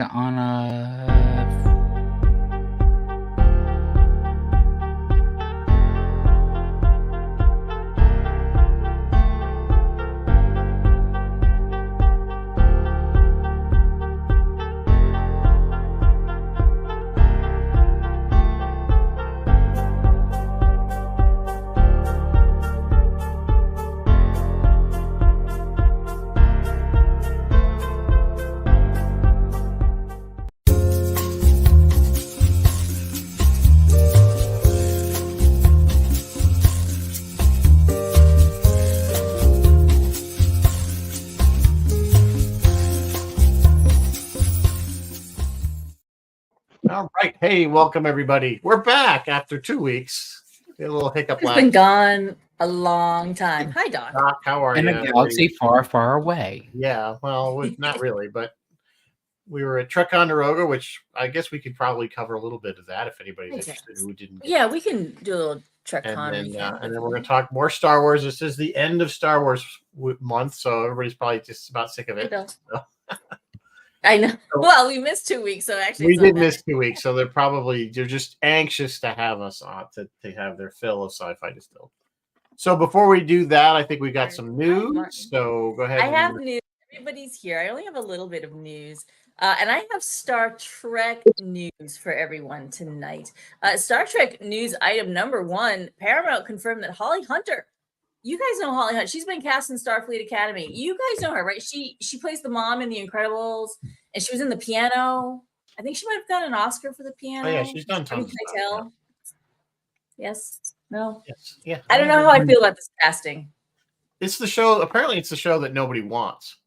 on a All right. Hey, welcome everybody. We're back after 2 weeks. A little hiccup It's been gone a long time. Hi, Doc. Doc, how are in you? a galaxy far, far away. Yeah, well, not really, but we were at Ticonderoga, which I guess we could probably cover a little bit of that if anybody's interested who didn't. Yeah, we can do a little Trek And Con then, recap. and then we're going to talk more Star Wars. This is the end of Star Wars month, so everybody's probably just about sick of it. So. I know. Well, we missed 2 weeks, so actually we did miss 2 weeks, so they're just anxious to have us on to have their fill of Sci-Fi Distilled. So before we do that, I think we got some news. So go ahead. I have news. Everybody's here. I only have a little bit of news. And I have Star Trek news for everyone tonight. Star Trek news item number 1, Paramount confirmed that Holly Hunter, you guys know Holly Hunter. She's been cast in Starfleet Academy. You guys know her, right? She plays the mom in The Incredibles, and she was in The Piano. I think she might have gotten an Oscar for The Piano. Oh, yeah, she's done tons of stuff. Yeah. Yes? No? Yes. Yeah. I don't know how I feel about this casting. It's the show. Apparently, it's the show that nobody wants.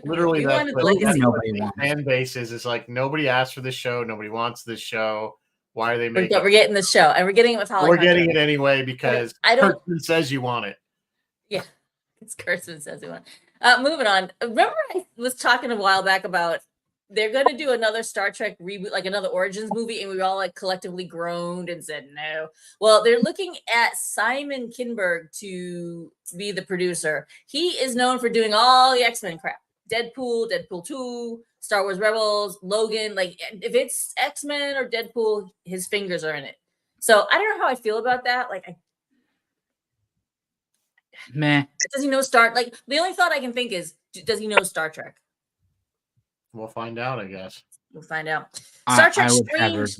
Literally, that's what fan base is. It's like nobody asked for this show. Nobody wants this show. Why are they making it? We're getting this show, and we're getting it with Holly Hunter. We're getting it anyway because Kurtzman says you want it. Yeah, it's Kurtzman says you want it. Moving on. Remember I was talking a while back about they're going to do another Star Trek reboot, like another Origins movie, and we all like collectively groaned and said no. Well, they're looking at Simon Kinberg to be the producer. He is known for doing all the X-Men crap. Deadpool, Deadpool 2, Star Wars Rebels, Logan. Like, if it's X-Men or Deadpool, his fingers are in it. So I don't know how I feel about that. Like, meh. Does he know Star? Like, the only thought I can think is, does he know Star Trek? We'll find out, I guess. We'll find out. Star Trek Strange.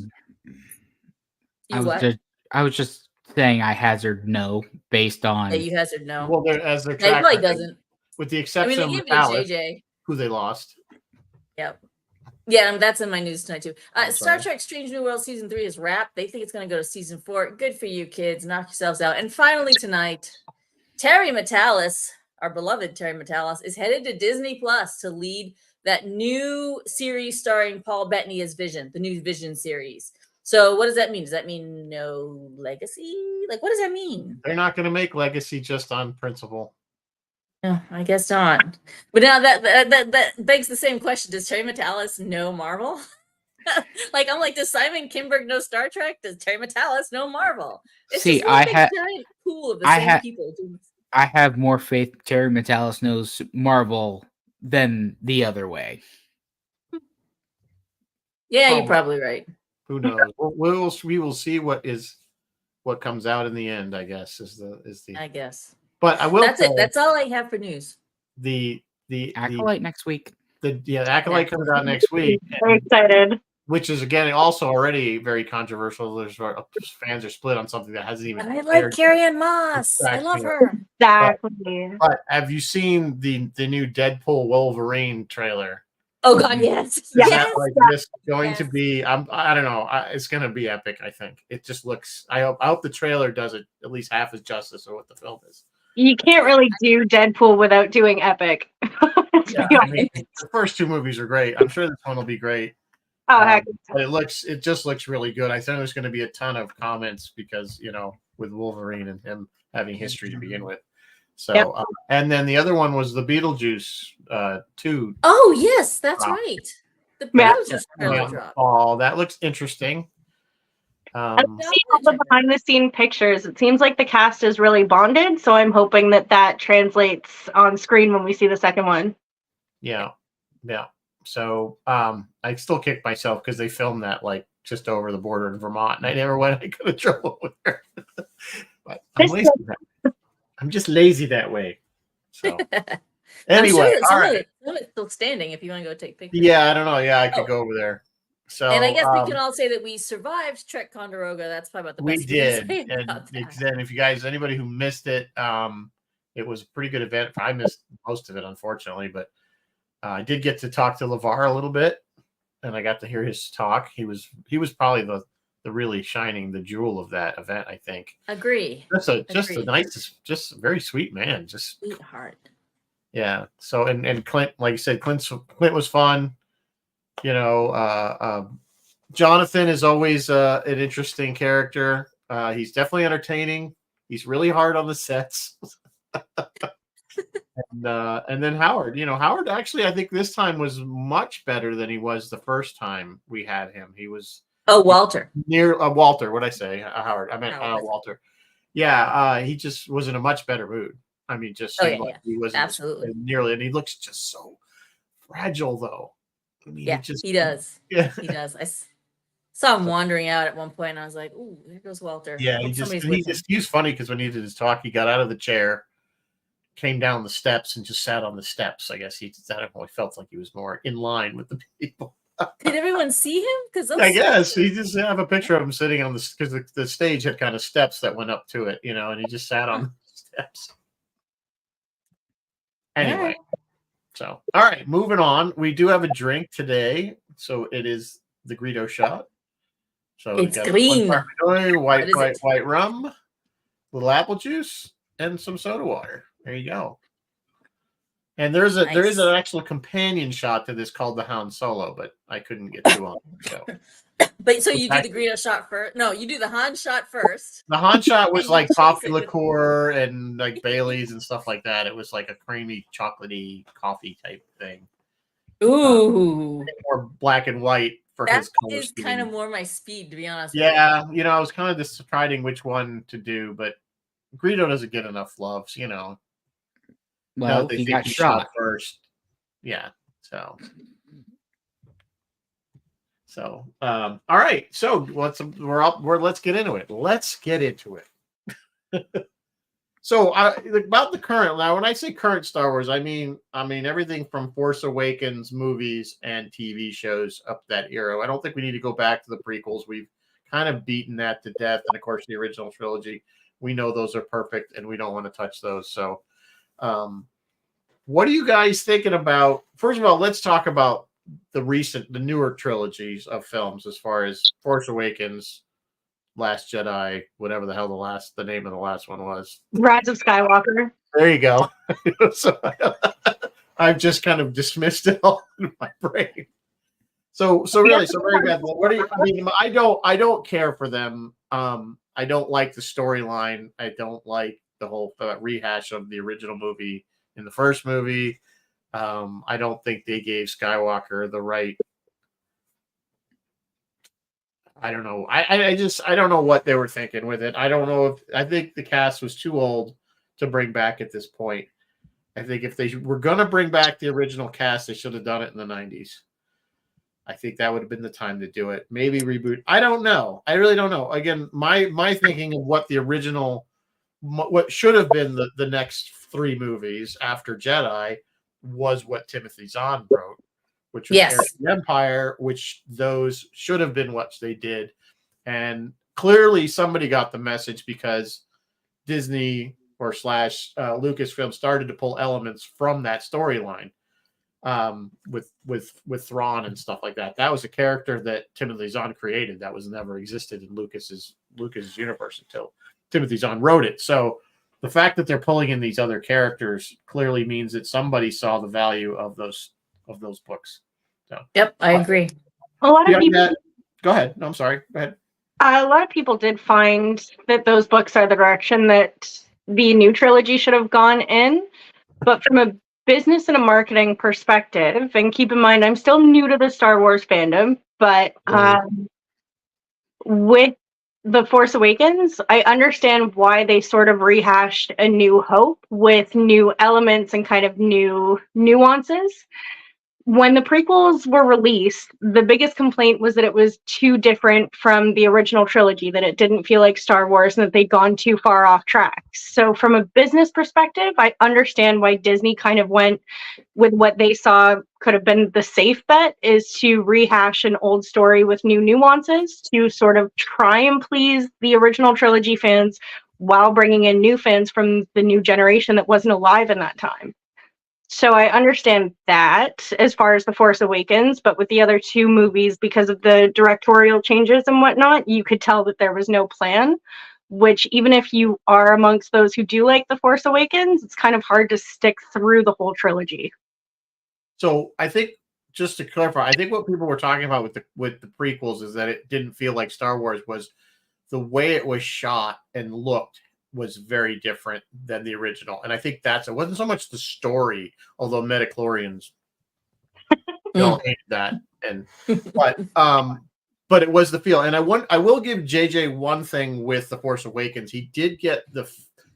I was just saying I hazard no based on. Yeah, you hazard no. Well, as their track record, doesn't. With the exception of JJ, who they lost. Yep. Yeah, that's in my news tonight too. Star Trek Strange New World Season 3 is wrapped. They think it's going to go to Season 4. Good for you, kids. Knock yourselves out. And finally tonight, Terry Matalas, our beloved Terry Matalas, is headed to Disney Plus to lead that new series starring Paul Bettany as Vision, the new Vision series. So what does that mean? Does that mean no Legacy? Like, what does that mean? They're not going to make Legacy just on principle. No, I guess not. But now that begs the same question. Does Terry Matalas know Marvel? Like, I'm like, does Simon Kinberg know Star Trek? Does Terry Matalas know Marvel? It's See, just a giant pool of the same people. I have more faith Terry Matalas knows Marvel than the other way. Yeah, you're probably right. Who knows? We will see what comes out in the end, I guess, is the I guess. But I will. That's it. That's all I have for news. The Acolyte next week. The Acolyte comes out next week. Very excited. Which is again also already very controversial. There's fans are split on something that hasn't even. I like Carrie-Anne Moss. I love her. Exactly. But have you seen the new Deadpool Wolverine trailer? Oh God, yes. Is that like this going to be? I don't know. It's going to be epic. I think it just looks. I hope the trailer does it at least half as justice of what the film is. You can't really do Deadpool without doing epic. Yeah, I mean, the first 2 movies are great. I'm sure this one will be great. Oh, heck. But it just looks really good. I think there's going to be a ton of comments because with Wolverine and him having history to begin with. So, yep. And then the other one was the Beetlejuice 2. Oh yes, that's right. The Beetlejuice trailer drop. Oh, that looks interesting. I've seen all the behind-the-scene pictures. It seems like the cast is really bonded, so I'm hoping that translates on screen when we see the second one. Yeah. So I still kick myself because they filmed that like just over the border in Vermont, and I never went. I could have drove over there. But I'm just lazy that way. So anyway, I'm sure some of it's still standing if you want to go take pictures. Yeah, I don't know. Yeah, I could go over there. So, and I guess we can all say that we survived Trek Condoroga. That's probably about the best we did. And if you guys, anybody who missed it, it was a pretty good event. I missed most of it, unfortunately, but I did get to talk to LeVar a little bit, and I got to hear his talk. He was probably the really shining the jewel of that event, I think. Agree. Just a nice, just a very sweet man. Just sweetheart. Yeah. So and Clint, like you said, Clint was fun. You know, Jonathan is always an interesting character. He's definitely entertaining. He's really hard on the sets. And then Howard. You know, Howard actually, I think this time was much better than he was the first time we had him. He was Walter. Near Walter. What'd I say? Howard. I meant Walter. Yeah, he just was in a much better mood. I mean, just he was absolutely nearly, and he looks just so fragile, though. I mean, he does. Yeah, he does. I saw him wandering out at one point, and I was like, "Ooh, there goes Walter." Yeah, he was funny because when he did his talk, he got out of the chair, came down the steps, and just sat on the steps. I guess he felt like he was more in line with the people. Did everyone see him? Because I guess he just have a picture of him sitting on because the stage had kind of steps that went up to it, you know, and he just sat on the steps. Anyway, so all right, moving on. We do have a drink today, so it is the Greedo shot. So it's green, white rum, little apple juice, and some soda water. There you go. And there is an actual companion shot to this called the Han Solo, but I couldn't get to on it. So. But so you do the Greedo shot first? No, you do the Han shot first. The Han shot was like coffee liqueur and like Bailey's and stuff like that. It was like a creamy, chocolatey coffee type thing. Ooh, more black and white for his color. That is kind of more my speed, to be honest. Yeah, you know, I was kind of deciding which one to do, but Greedo doesn't get enough love, you know. Well, he got shot first. Yeah, So, all right. So let's get into it. Let's get into it. So about the current, now when I say current Star Wars, I mean everything from Force Awakens movies and TV shows up that era. I don't think we need to go back to the prequels. We've kind of beaten that to death. And of course, the original trilogy, we know those are perfect and we don't want to touch those. So, what are you guys thinking about? First of all, let's talk about the newer trilogies of films, as far as Force Awakens, Last Jedi, whatever the hell the name of the last one was. Rise of Skywalker. There you go. So I've just kind of dismissed it all in my brain. So very bad. What do you? I mean, I don't care for them. I don't like the storyline. I don't like the whole rehash of the original movie in the first movie. I don't think they gave Skywalker the right. I don't know. I don't know what they were thinking with it. I don't know I think the cast was too old to bring back at this point. I think if they were going to bring back the original cast, they should have done it in the 90s. I think that would have been the time to do it. Maybe reboot. I don't know. I really don't know. Again, my thinking of what the original, what should have been the next three movies after Jedi was what Timothy Zahn wrote, which was Heir to the Empire, which those should have been what they did. And clearly somebody got the message because Disney or / Lucasfilm started to pull elements from that storyline with Thrawn and stuff like that. That was a character that Timothy Zahn created that was never existed in Lucas's universe until Timothy Zahn wrote it. So the fact that they're pulling in these other characters clearly means that somebody saw the value of those books. So, yep, I agree. A lot of people. Go ahead. No, I'm sorry. Go ahead. A lot of people did find that those books are the direction that the new trilogy should have gone in, but from a business and a marketing perspective, and keep in mind, I'm still new to the Star Wars fandom, but with The Force Awakens, I understand why they sort of rehashed A New Hope with new elements and kind of new nuances. when the prequels were released, the biggest complaint was that it was too different from the original trilogy, that it didn't feel like Star Wars and that they'd gone too far off track. So from a business perspective, I understand why Disney kind of went with what they saw could have been the safe bet, is to rehash an old story with new nuances to sort of try and please the original trilogy fans while bringing in new fans from the new generation that wasn't alive in that time. So I understand that as far as The Force Awakens, but with the other two movies, because of the directorial changes and whatnot, you could tell that there was no plan, which even if you are amongst those who do like The Force Awakens, it's kind of hard to stick through the whole trilogy. So I think, just to clarify, I think what people were talking about with the prequels is that it didn't feel like Star Wars. Was the way it was shot and looked was very different than the original. And I think it wasn't so much the story, although Metachlorians don't hate that. But it was the feel. And I will give JJ one thing with The Force Awakens. He did get the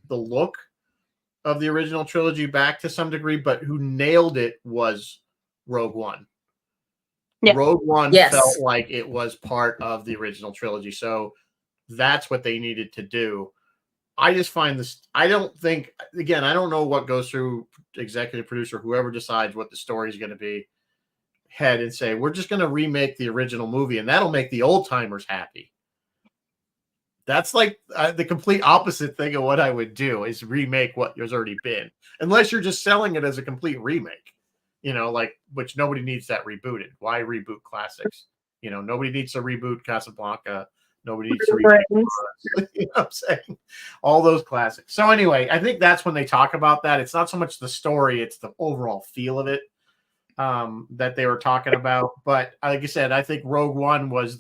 look of the original trilogy back to some degree, but who nailed it was Rogue One. Yeah. Rogue One felt like it was part of the original trilogy. So that's what they needed to do. I just find this, I don't know what goes through executive producer, whoever decides what the story is going to be, head and say, we're just going to remake the original movie and that'll make the old timers happy. That's like the complete opposite thing of what I would do, is remake what has already been, unless you're just selling it as a complete remake, which nobody needs that rebooted. Why reboot classics? Nobody needs to reboot Casablanca. Nobody needs to reboot. You know what I'm saying? All those classics. So anyway, I think that's when they talk about that. It's not so much the story, it's the overall feel of it that they were talking about. But like I said, I think Rogue One was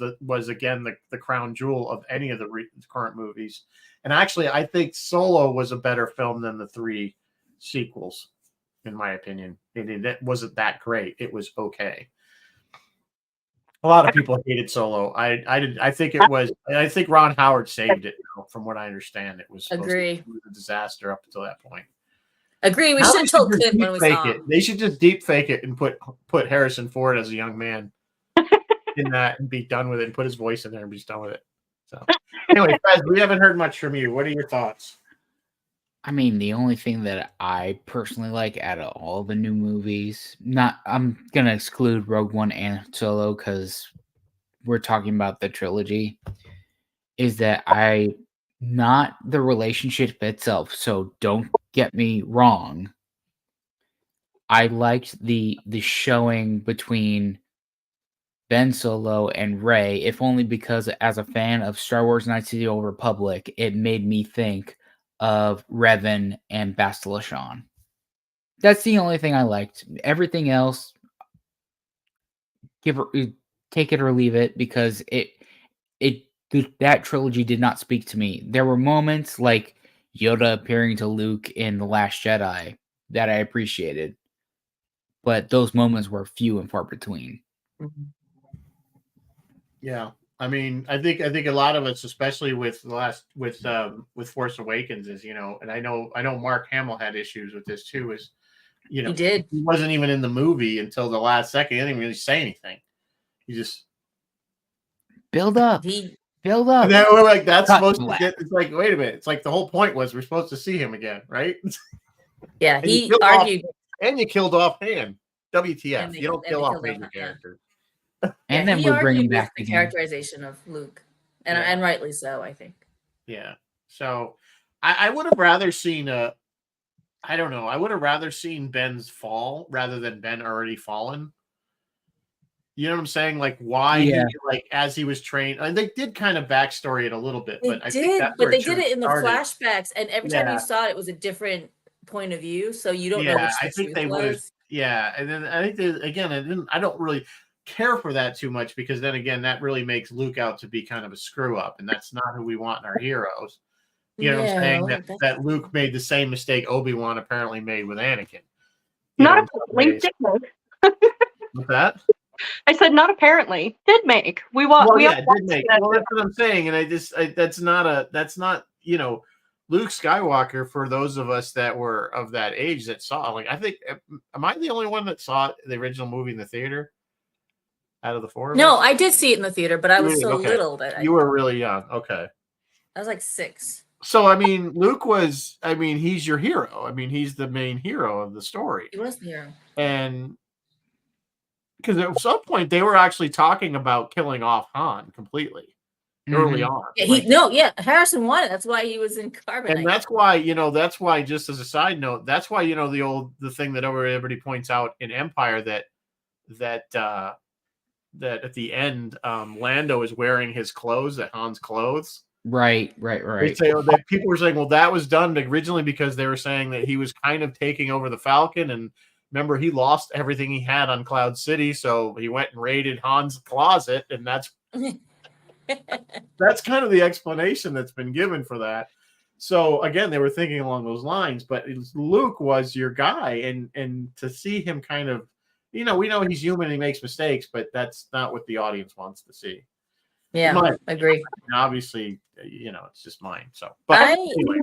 again the crown jewel of any of the current movies. And actually, I think Solo was a better film than the 3 sequels, in my opinion. It wasn't that great. It was okay. A lot of people hated Solo. I think it was. I think Ron Howard saved it. From what I understand, it was supposed to be a disaster up until that point. Agree. We should have told Clint when we saw it. They should just deep fake it and put Harrison Ford as a young man in that and be done with it, and put his voice in there and be done with it. So anyway, guys, we haven't heard much from you. What are your thoughts? I mean, the only thing that I personally like out of all the new movies, I'm going to exclude Rogue One and Solo because we're talking about the trilogy, is that not the relationship itself. So don't get me wrong. I liked the showing between Ben Solo and Rey, if only because as a fan of Star Wars Knights of the Old Republic, it made me think of Revan and Bastila Shan. That's the only thing I liked. Everything else, take it or leave it, because that trilogy did not speak to me. There were moments like Yoda appearing to Luke in The Last Jedi that I appreciated, but those moments were few and far between. Yeah. I mean, I think a lot of it's, especially with Force Awakens, is, and I know Mark Hamill had issues with this too. Is, he did. He wasn't even in the movie until the last second. He didn't really say anything. He just build up. And then we're like, that's supposed to get. It's like, wait a minute. It's like the whole point was we're supposed to see him again, right? Yeah, he argued. And you killed off Han. WTF? You don't kill off major characters. And then we're bringing back the characterization of Luke, and rightly so, I think. Yeah. So I would have rather seen I don't know. I would have rather seen Ben's fall rather than Ben already fallen. You know what I'm saying? Like why, as he was trained, and they did kind of backstory it a little bit, but they did it in the flashbacks, and every time you saw it, it was a different point of view, so you don't know which I think they would have. Yeah, and then I think I don't really care for that too much, because then again, that really makes Luke out to be kind of a screw up, and that's not who we want in our heroes. You know what I'm saying? That Luke made the same mistake Obi-Wan apparently made with Anakin. Not apparently. What's that? I said not apparently. Did make. Did make. Well, that's what I'm saying, and that's not Luke Skywalker, for those of us that were of that age that saw, like, I think, am I the only one that saw the original movie in the theater out of the four of No, us? I did see it in the theater, but I was so Okay. little that You were really young. Okay. I was like 6. So, I mean, Luke was, I mean, he's your hero. I mean, he's the main hero of the story. He was the hero. And because at some point they were actually talking about killing off Han completely early Mhm. on. Yeah, Harrison wanted. That's why he was in Carbonite. And that's why, just as a side note, that's why, the thing that everybody points out in Empire that at the end, Lando is wearing his clothes, Han's clothes. Right. They say that people were saying, well, that was done originally because they were saying that he was kind of taking over the Falcon, and remember, he lost everything he had on Cloud City, so he went and raided Han's closet, and that's kind of the explanation that's been given for that. So again, they were thinking along those lines, but Luke was your guy, and to see him kind of, we know he's human and he makes mistakes, but that's not what the audience wants to see. Yeah, agree. Obviously, it's just mine. So, but anyway.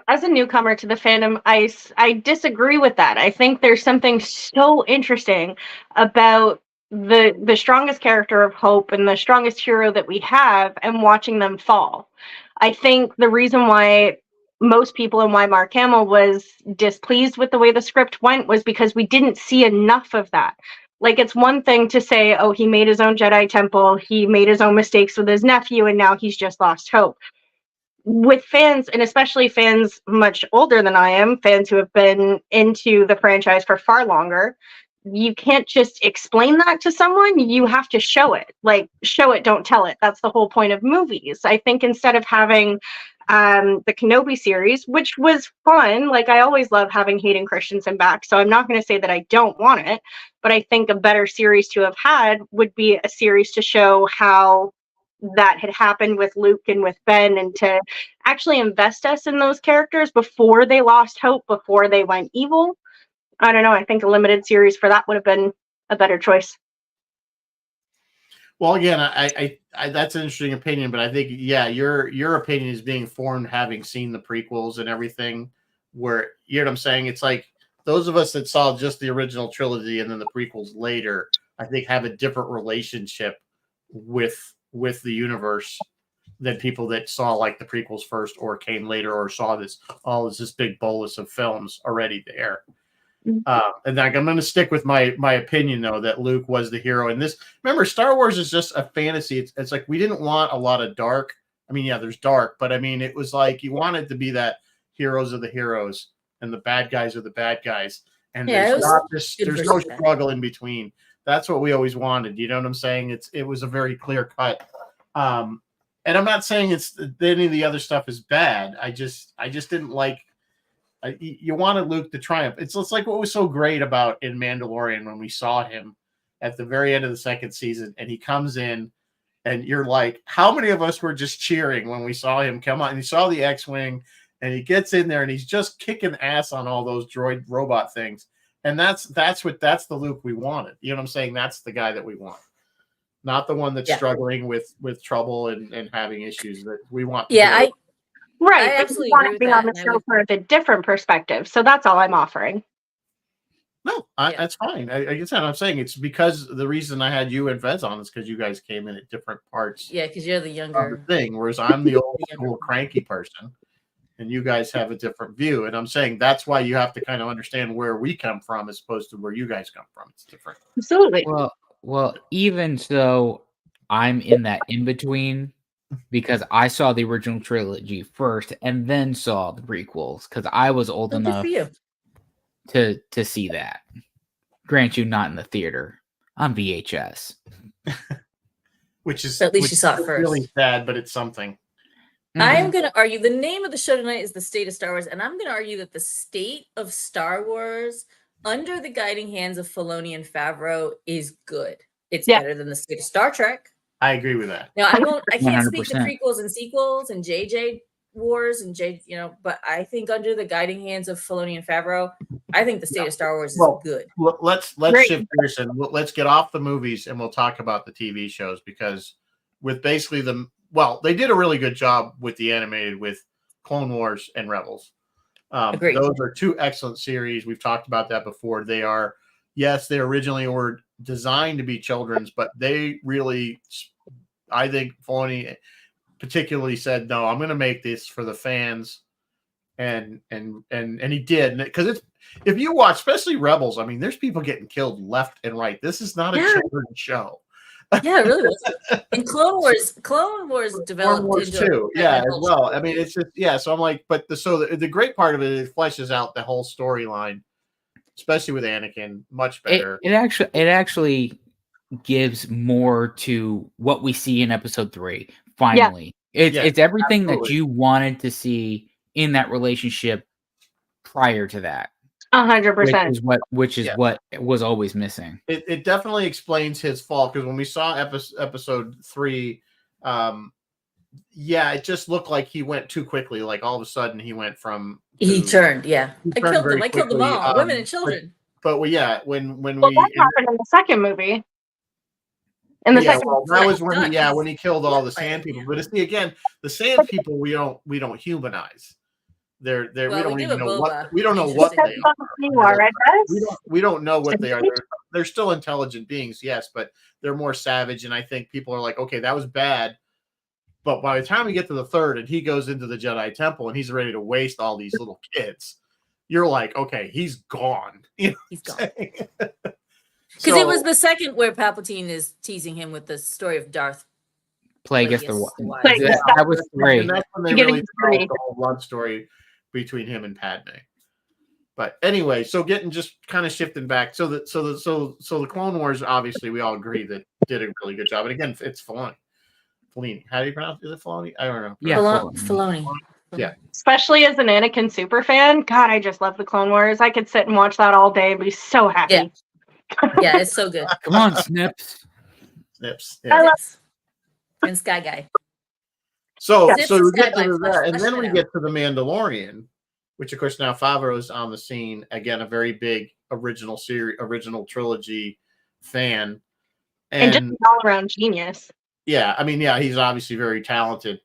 As a newcomer to the fandom, I disagree with that. I think there's something so interesting about the strongest character of Hope and the strongest hero that we have, and watching them fall. I think the reason why most people and why Mark Hamill was displeased with the way the script went was because we didn't see enough of that. Like, it's one thing to say, oh, he made his own Jedi temple, he made his own mistakes with his nephew, and now he's just lost hope. With fans, and especially fans much older than I am, fans who have been into the franchise for far longer, you can't just explain that to someone. You have to show it. Like, show it, don't tell it. That's the whole point of movies. I think instead of having the Kenobi series, which was fun, like, I always love having Hayden Christensen back, so I'm not going to say that I don't want it, but I think a better series to have had would be a series to show how that had happened with Luke and with Ben, and to actually invest us in those characters before they lost hope, before they went evil. I don't know. I think a limited series for that would have been a better choice. Well, again, I that's an interesting opinion, but I think, yeah, your opinion is being formed having seen the prequels and everything, where, you know what I'm saying? It's like those of us that saw just the original trilogy and then the prequels later, I think have a different relationship with the universe than people that saw like the prequels first or came later or saw this big bolus of films already there. And like, I'm going to stick with my opinion, though, that Luke was the hero in this. Remember, Star Wars is just a fantasy. It's like we didn't want a lot of dark. I mean, yeah, there's dark, but I mean, it was like you wanted to be that heroes of the heroes and the bad guys are the bad guys. And there's no struggle in between. That's what we always wanted. You know what I'm saying? It was a very clear cut. And I'm not saying any of the other stuff is bad. I just didn't like. You wanted Luke to triumph. It's like what was so great about in Mandalorian when we saw him at the very end of the second season, and he comes in, and you're like, how many of us were just cheering when we saw him come on? And he saw the X-wing, and he gets in there, and he's just kicking ass on all those droid robot things. And that's the Luke we wanted. You know what I'm saying? That's the guy that we want, not the one that's struggling with trouble and having issues that we want. Yeah, Right. I absolutely want agree to be with on that, the and I show for a different perspective. So that's all I'm offering. No, that's fine. I guess I'm saying it's because the reason I had you and Fez on is because you guys came in at different parts. Yeah, because you're the younger of the thing, whereas I'm the old school cranky person, and you guys have a different view. And I'm saying that's why you have to kind of understand where we come from as opposed to where you guys come from. It's different. Absolutely. Well, even so, I'm in that in between, because I saw the original trilogy first and then saw the prequels because I was old enough to see that. Grant you, not in the theater, on VHS. Which is, so at least you saw it first. Really sad, but it's something. I'm going to argue the name of the show tonight is The State of Star Wars, and I'm going to argue that the state of Star Wars under the guiding hands of Filoni and Favreau is good. It's better than the state of Star Trek. I agree with that. Now, I can't 100%. speak to prequels and sequels and JJ Wars and but I think under the guiding hands of Filoni and Favreau, I think the state of Star Wars is good. Let's shift gears and let's get off the movies and we'll talk about the TV shows, because with basically they did a really good job with the animated with Clone Wars and Rebels. Agreed. Those are two excellent series. We've talked about that before. They are, yes, they originally were designed to be children's, but they really, I think Filoni particularly said, no, I'm going to make this for the fans. And he did, because it's, if you watch, especially Rebels, I mean, there's people getting killed left and right. This is not a children's show. Yeah, it really was. And Clone Wars developed Clone Wars into too, a yeah, as adult well. show. I mean, it's just, yeah. So I'm like, but the great part of it, it fleshes out the whole storyline, especially with Anakin, much better. It actually gives more to what we see in episode 3. Finally, it's everything absolutely. that you wanted to see in that relationship prior to that. 100%. Which is what was always missing. It definitely explains his fault, because when we saw episode 3, it just looked like he went too quickly. Like all of a sudden he went from He turned, I killed very them. I killed them quickly, all, women and children. But when Well, we that happened in the second movie. In the second, that was when Done. when he killed all the sand people. But see, again, the sand people we don't humanize. They're Well, we don't we do even with know Boba. what we don't know what they depends on who you are, I guess. we don't know what they are. They're still intelligent beings, yes, but they're more savage. And I think people are like, okay, that was bad. But by the time we get to the third and he goes into the Jedi Temple and he's ready to waste all these little kids, you're like, okay, he's gone. You know He's what gone. I'm saying? Because So- it was the second where Palpatine is teasing him with the story of Darth. Plagueis the Plagueis the Wise. Wise. Plagueis. That was 3. And that's when they Beginning really of developed 3. the whole love story between him and Padme. But anyway, so getting just kind of shifting back, so the Clone Wars, obviously, we all agree that did a really good job. And again, it's Filoni. How do you pronounce it? Is it Filoni? I don't know. Yeah, Filoni. Yeah. Especially as an Anakin super fan. God, I just love the Clone Wars. I could sit and watch that all day and be so happy. Yeah. Yeah, it's so good. Come on, Snips. Snips. I Yeah. love- And Sky Guy. So Snips we is get Sky to Guy, that, and flesh then it we out. get to the Mandalorian, which of course now Favreau's on the scene again, a very big original trilogy fan, And just an all-around genius. yeah, I mean, yeah, he's obviously very talented.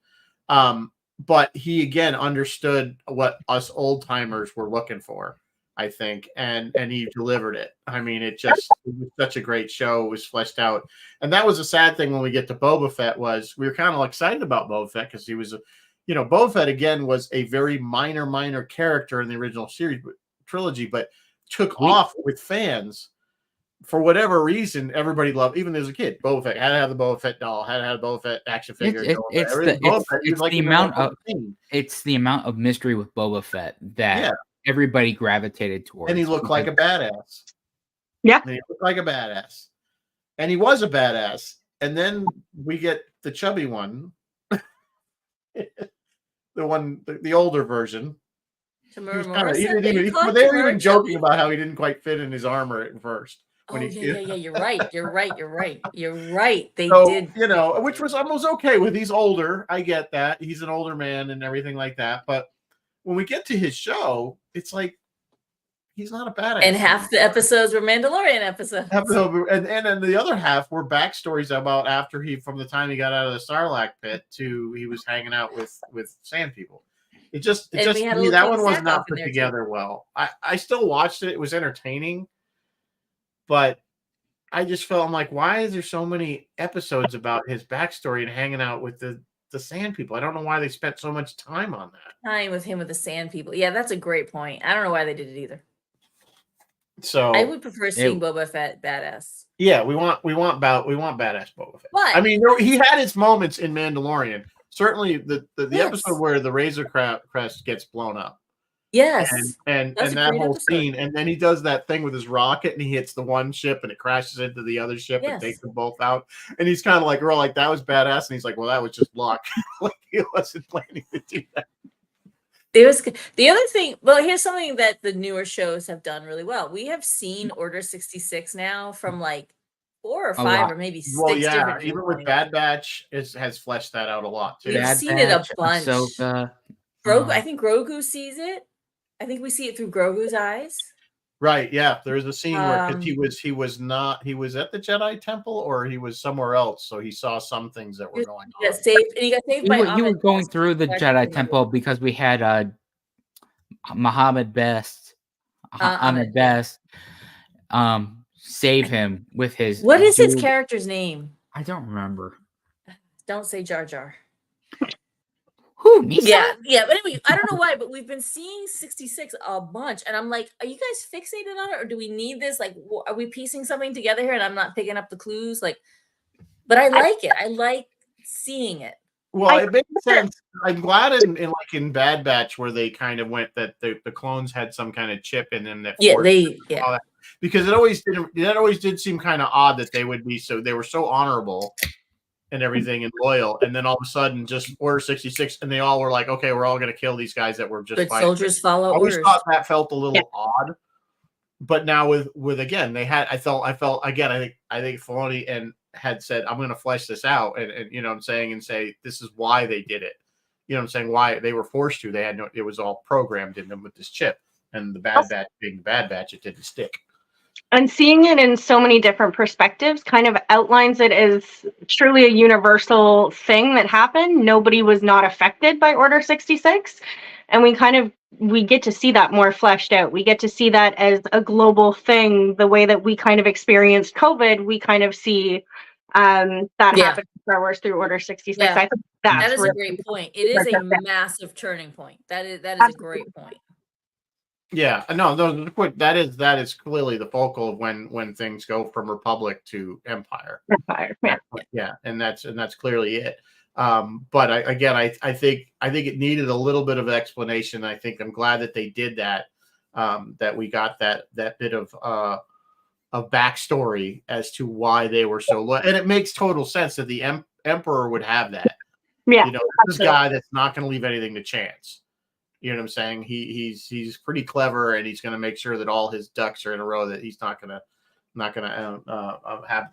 But he again understood what us old timers were looking for, I think, and he delivered it. I mean, it was such a great show. It was fleshed out, and that was a sad thing when we get to Boba Fett. Was we were kind of excited about Boba Fett because he was, Boba Fett again was a very minor character in the original series trilogy, but took off with fans. For whatever reason, everybody loved, even as a kid, Boba Fett. Had to have the Boba Fett doll, had to have the Boba Fett action figure. It's the amount of mystery with Boba Fett that everybody gravitated towards. And he looked like a badass. Yeah. And he looked like a badass. And he was a badass. And then we get the chubby one. the older version. They were even joking about how he didn't quite fit in his armor at first. You're right. You're right. They So, did. Which was almost okay with. He's older. I get that. He's an older man and everything like that. But when we get to his show, it's like he's not a badass. And half the episodes were Mandalorian episodes. And then the other half were backstories about after from the time he got out of the Sarlacc pit to he was hanging out with sand people. It just And we had a that little one was King not Sackhoff in put there, together well. I still watched it. It was entertaining. But I just felt, I'm like, why is there so many episodes about his backstory and hanging out with the sand people? I don't know why they spent so much time on that. Time with him with the sand people. Yeah, that's a great point. I don't know why they did it either. So I would prefer seeing Boba Fett badass. yeah, we want badass Boba Fett. But I mean, he had his moments in Mandalorian. Certainly, the Yes. episode where the Razor Crest gets blown up. yes, And That's a that great whole episode. scene, and then he does that thing with his rocket, and he hits the one ship, and it crashes into the other ship, and Yes. takes them both out. And he's kind of like, "We're like that was badass," and he's like, "Well, that was just luck. Like he wasn't planning to do that." there was the other thing. Well, here's something that the newer shows have done really well. We have seen Order 66 now from like 4 or 5 lot. or maybe 6 Well, yeah, different even with viewpoints. Bad Batch, has fleshed that out a lot too. We've Bad seen it a Batch, bunch. Ahsoka, Grogu, I think Grogu sees it. I think we see it through Grogu's eyes. Right, yeah. There's a scene where because Um, he was not he was at the Jedi Temple or he was somewhere else, so he saw some things that were going he got on. saved, and he got saved by You were Ahmed going Best. through the Jedi Temple because we had Muhammad Best, Ahmed, Ahmed yeah. Best, save him with his What is his dual. character's name? I don't remember. Don't say Jar Jar. Who, Misa? Yeah. But anyway, I don't know why, but we've been seeing 66 a bunch, and I'm like, are you guys fixated on it, or do we need this? Like, are we piecing something together here, and I'm not picking up the clues? Like, but I like it. I like seeing it. Well, it makes sense. I'm glad in Bad Batch where they kind of went that the clones had some kind of chip in them that forced all that. Because it always did seem kind of odd that they would be they were so honorable and everything and loyal, and then all of a sudden just Order 66 and they all were like, okay, we're all going to kill these guys that were just Good fighting. soldiers follow I always orders. thought that felt a little odd, but now with again they had I felt again I think Filoni and had said I'm going to flesh this out and you know what I'm saying and say this is why they did it, you know what I'm saying, why they were forced to, they had no, it was all programmed in them with this chip, and the Bad Batch being the Bad Batch, it didn't stick. And seeing it in so many different perspectives kind of outlines it as truly a universal thing that happened. Nobody was not affected by Order 66. And we get to see that more fleshed out. We get to see that as a global thing. The way that we kind of experienced COVID, we kind of see that happen in Star Wars through Order 66. Yeah. I think that is a great point. It is a massive turning point. That is a great point. Yeah, no, that is clearly the focal of when things go from Republic to Empire. Yeah, and that's clearly it. But I think it needed a little bit of explanation. I think I'm glad that they did that. That we got that bit of backstory as to why they were so low, and it makes total sense that the Emperor would have that. Yeah, you know, this guy that's not going to leave anything to chance. You know what I'm saying? He's pretty clever, and he's going to make sure that all his ducks are in a row. That he's not going to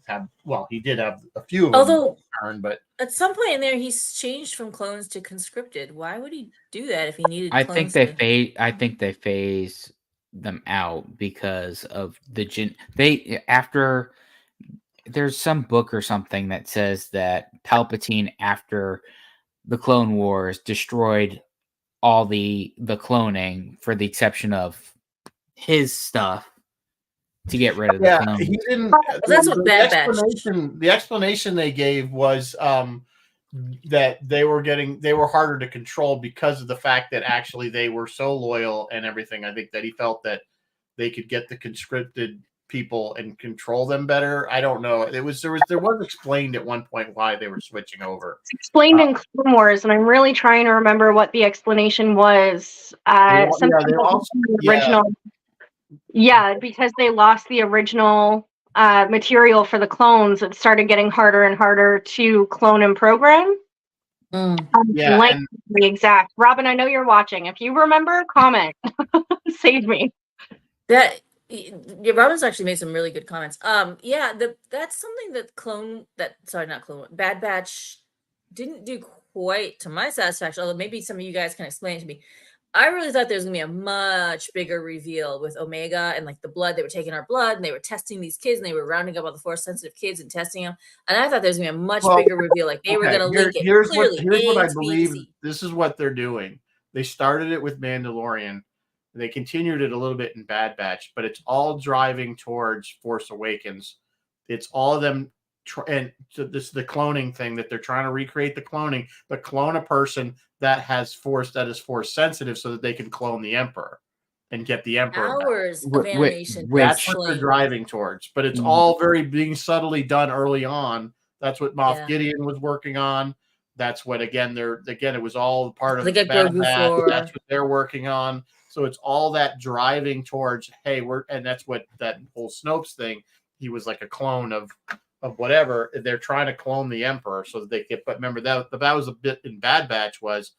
have. Well, he did have a few of them turn, but at some point in there, he's changed from clones to conscripted. Why would he do that if he needed? I think they phase them out because of after. There's some book or something that says that Palpatine, after the Clone Wars, destroyed all the cloning for the exception of his stuff to get rid of the clones. He didn't. That's what the explanation they gave was that they were harder to control because of the fact that actually they were so loyal and everything. I think that he felt that they could get the conscripted people and control them better. I don't know. There was explained at one point why they were switching over. It's explained in Clone Wars, and I'm really trying to remember what the explanation was. Original. Yeah, because they lost the original material for the clones. It started getting harder and harder to clone and program. The exact. Robin, I know you're watching. If you remember, comment. Save me. Robin's actually made some really good comments. That's something that Bad Batch didn't do quite to my satisfaction, although maybe some of you guys can explain it to me. I really thought there was gonna be a much bigger reveal with Omega and like the blood. They were taking our blood and they were testing these kids and they were rounding up all the Force sensitive kids and testing them. And I thought there was gonna be a much bigger reveal. Like they were gonna link it. Here's what I believe. This is what they're doing. They started it with Mandalorian. They continued it a little bit in Bad Batch, but it's all driving towards Force Awakens. It's all of them, and so this is the cloning thing that they're trying to recreate the cloning, but clone a person that is Force sensitive, so that they can clone the Emperor and get the Emperor. Hours of animation. That's what they're driving towards, but it's all being subtly done early on. That's what Moff Gideon was working on. That's what it was all part of the Bad Batch. That's what they're working on. So it's all that driving towards, hey, and that's what that whole Snopes thing. He was like a clone of whatever. They're trying to clone the Emperor so that they get. But remember that was a bit in Bad Batch was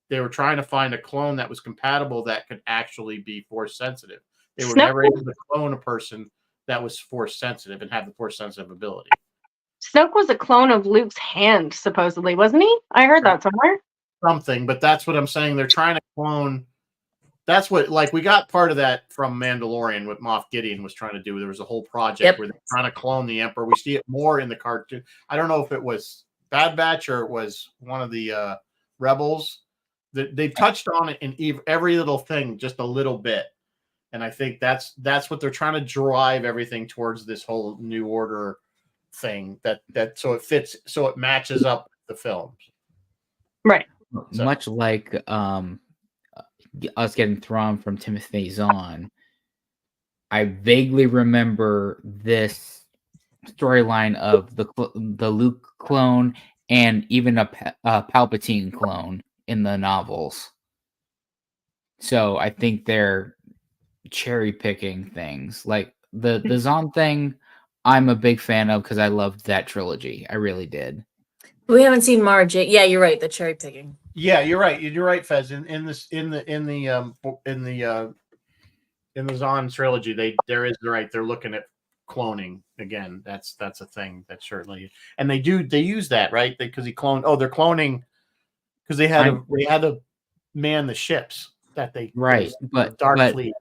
they were trying to find a clone that was compatible that could actually be Force sensitive. They were never able to clone a person that was Force sensitive and have the Force sensitive ability. Snoke was a clone of Luke's hand, supposedly, wasn't he? I heard that somewhere. Something, but that's what I'm saying. They're trying to clone that's what, like, we got part of that from Mandalorian, what Moff Gideon was trying to do. There was a whole project Yep. where they're trying to clone the Emperor. We see it more in the cartoon. I don't know if it was Bad Batch or it was one of the Rebels. They've touched on it in every little thing just a little bit. And I think that's what they're trying to drive everything towards, this whole New Order thing, that so it fits, so it matches up the films. Right. So- Much like us getting Thrawn from Timothy Zahn, I vaguely remember this storyline of the Luke clone and even a Palpatine clone in the novels. So I think they're cherry picking things. Like the Zahn thing, I'm a big fan of because I loved that trilogy. I really did. We haven't seen Mara Jade. Yeah, you're right. The cherry picking. Yeah, you're right. You're right, Fez. In the Zahn trilogy, they're looking at cloning again. That's a thing that certainly, and they use that, right? Because he cloned. Oh, they're cloning because they had to man the ships that they Right, but Dark Fleet.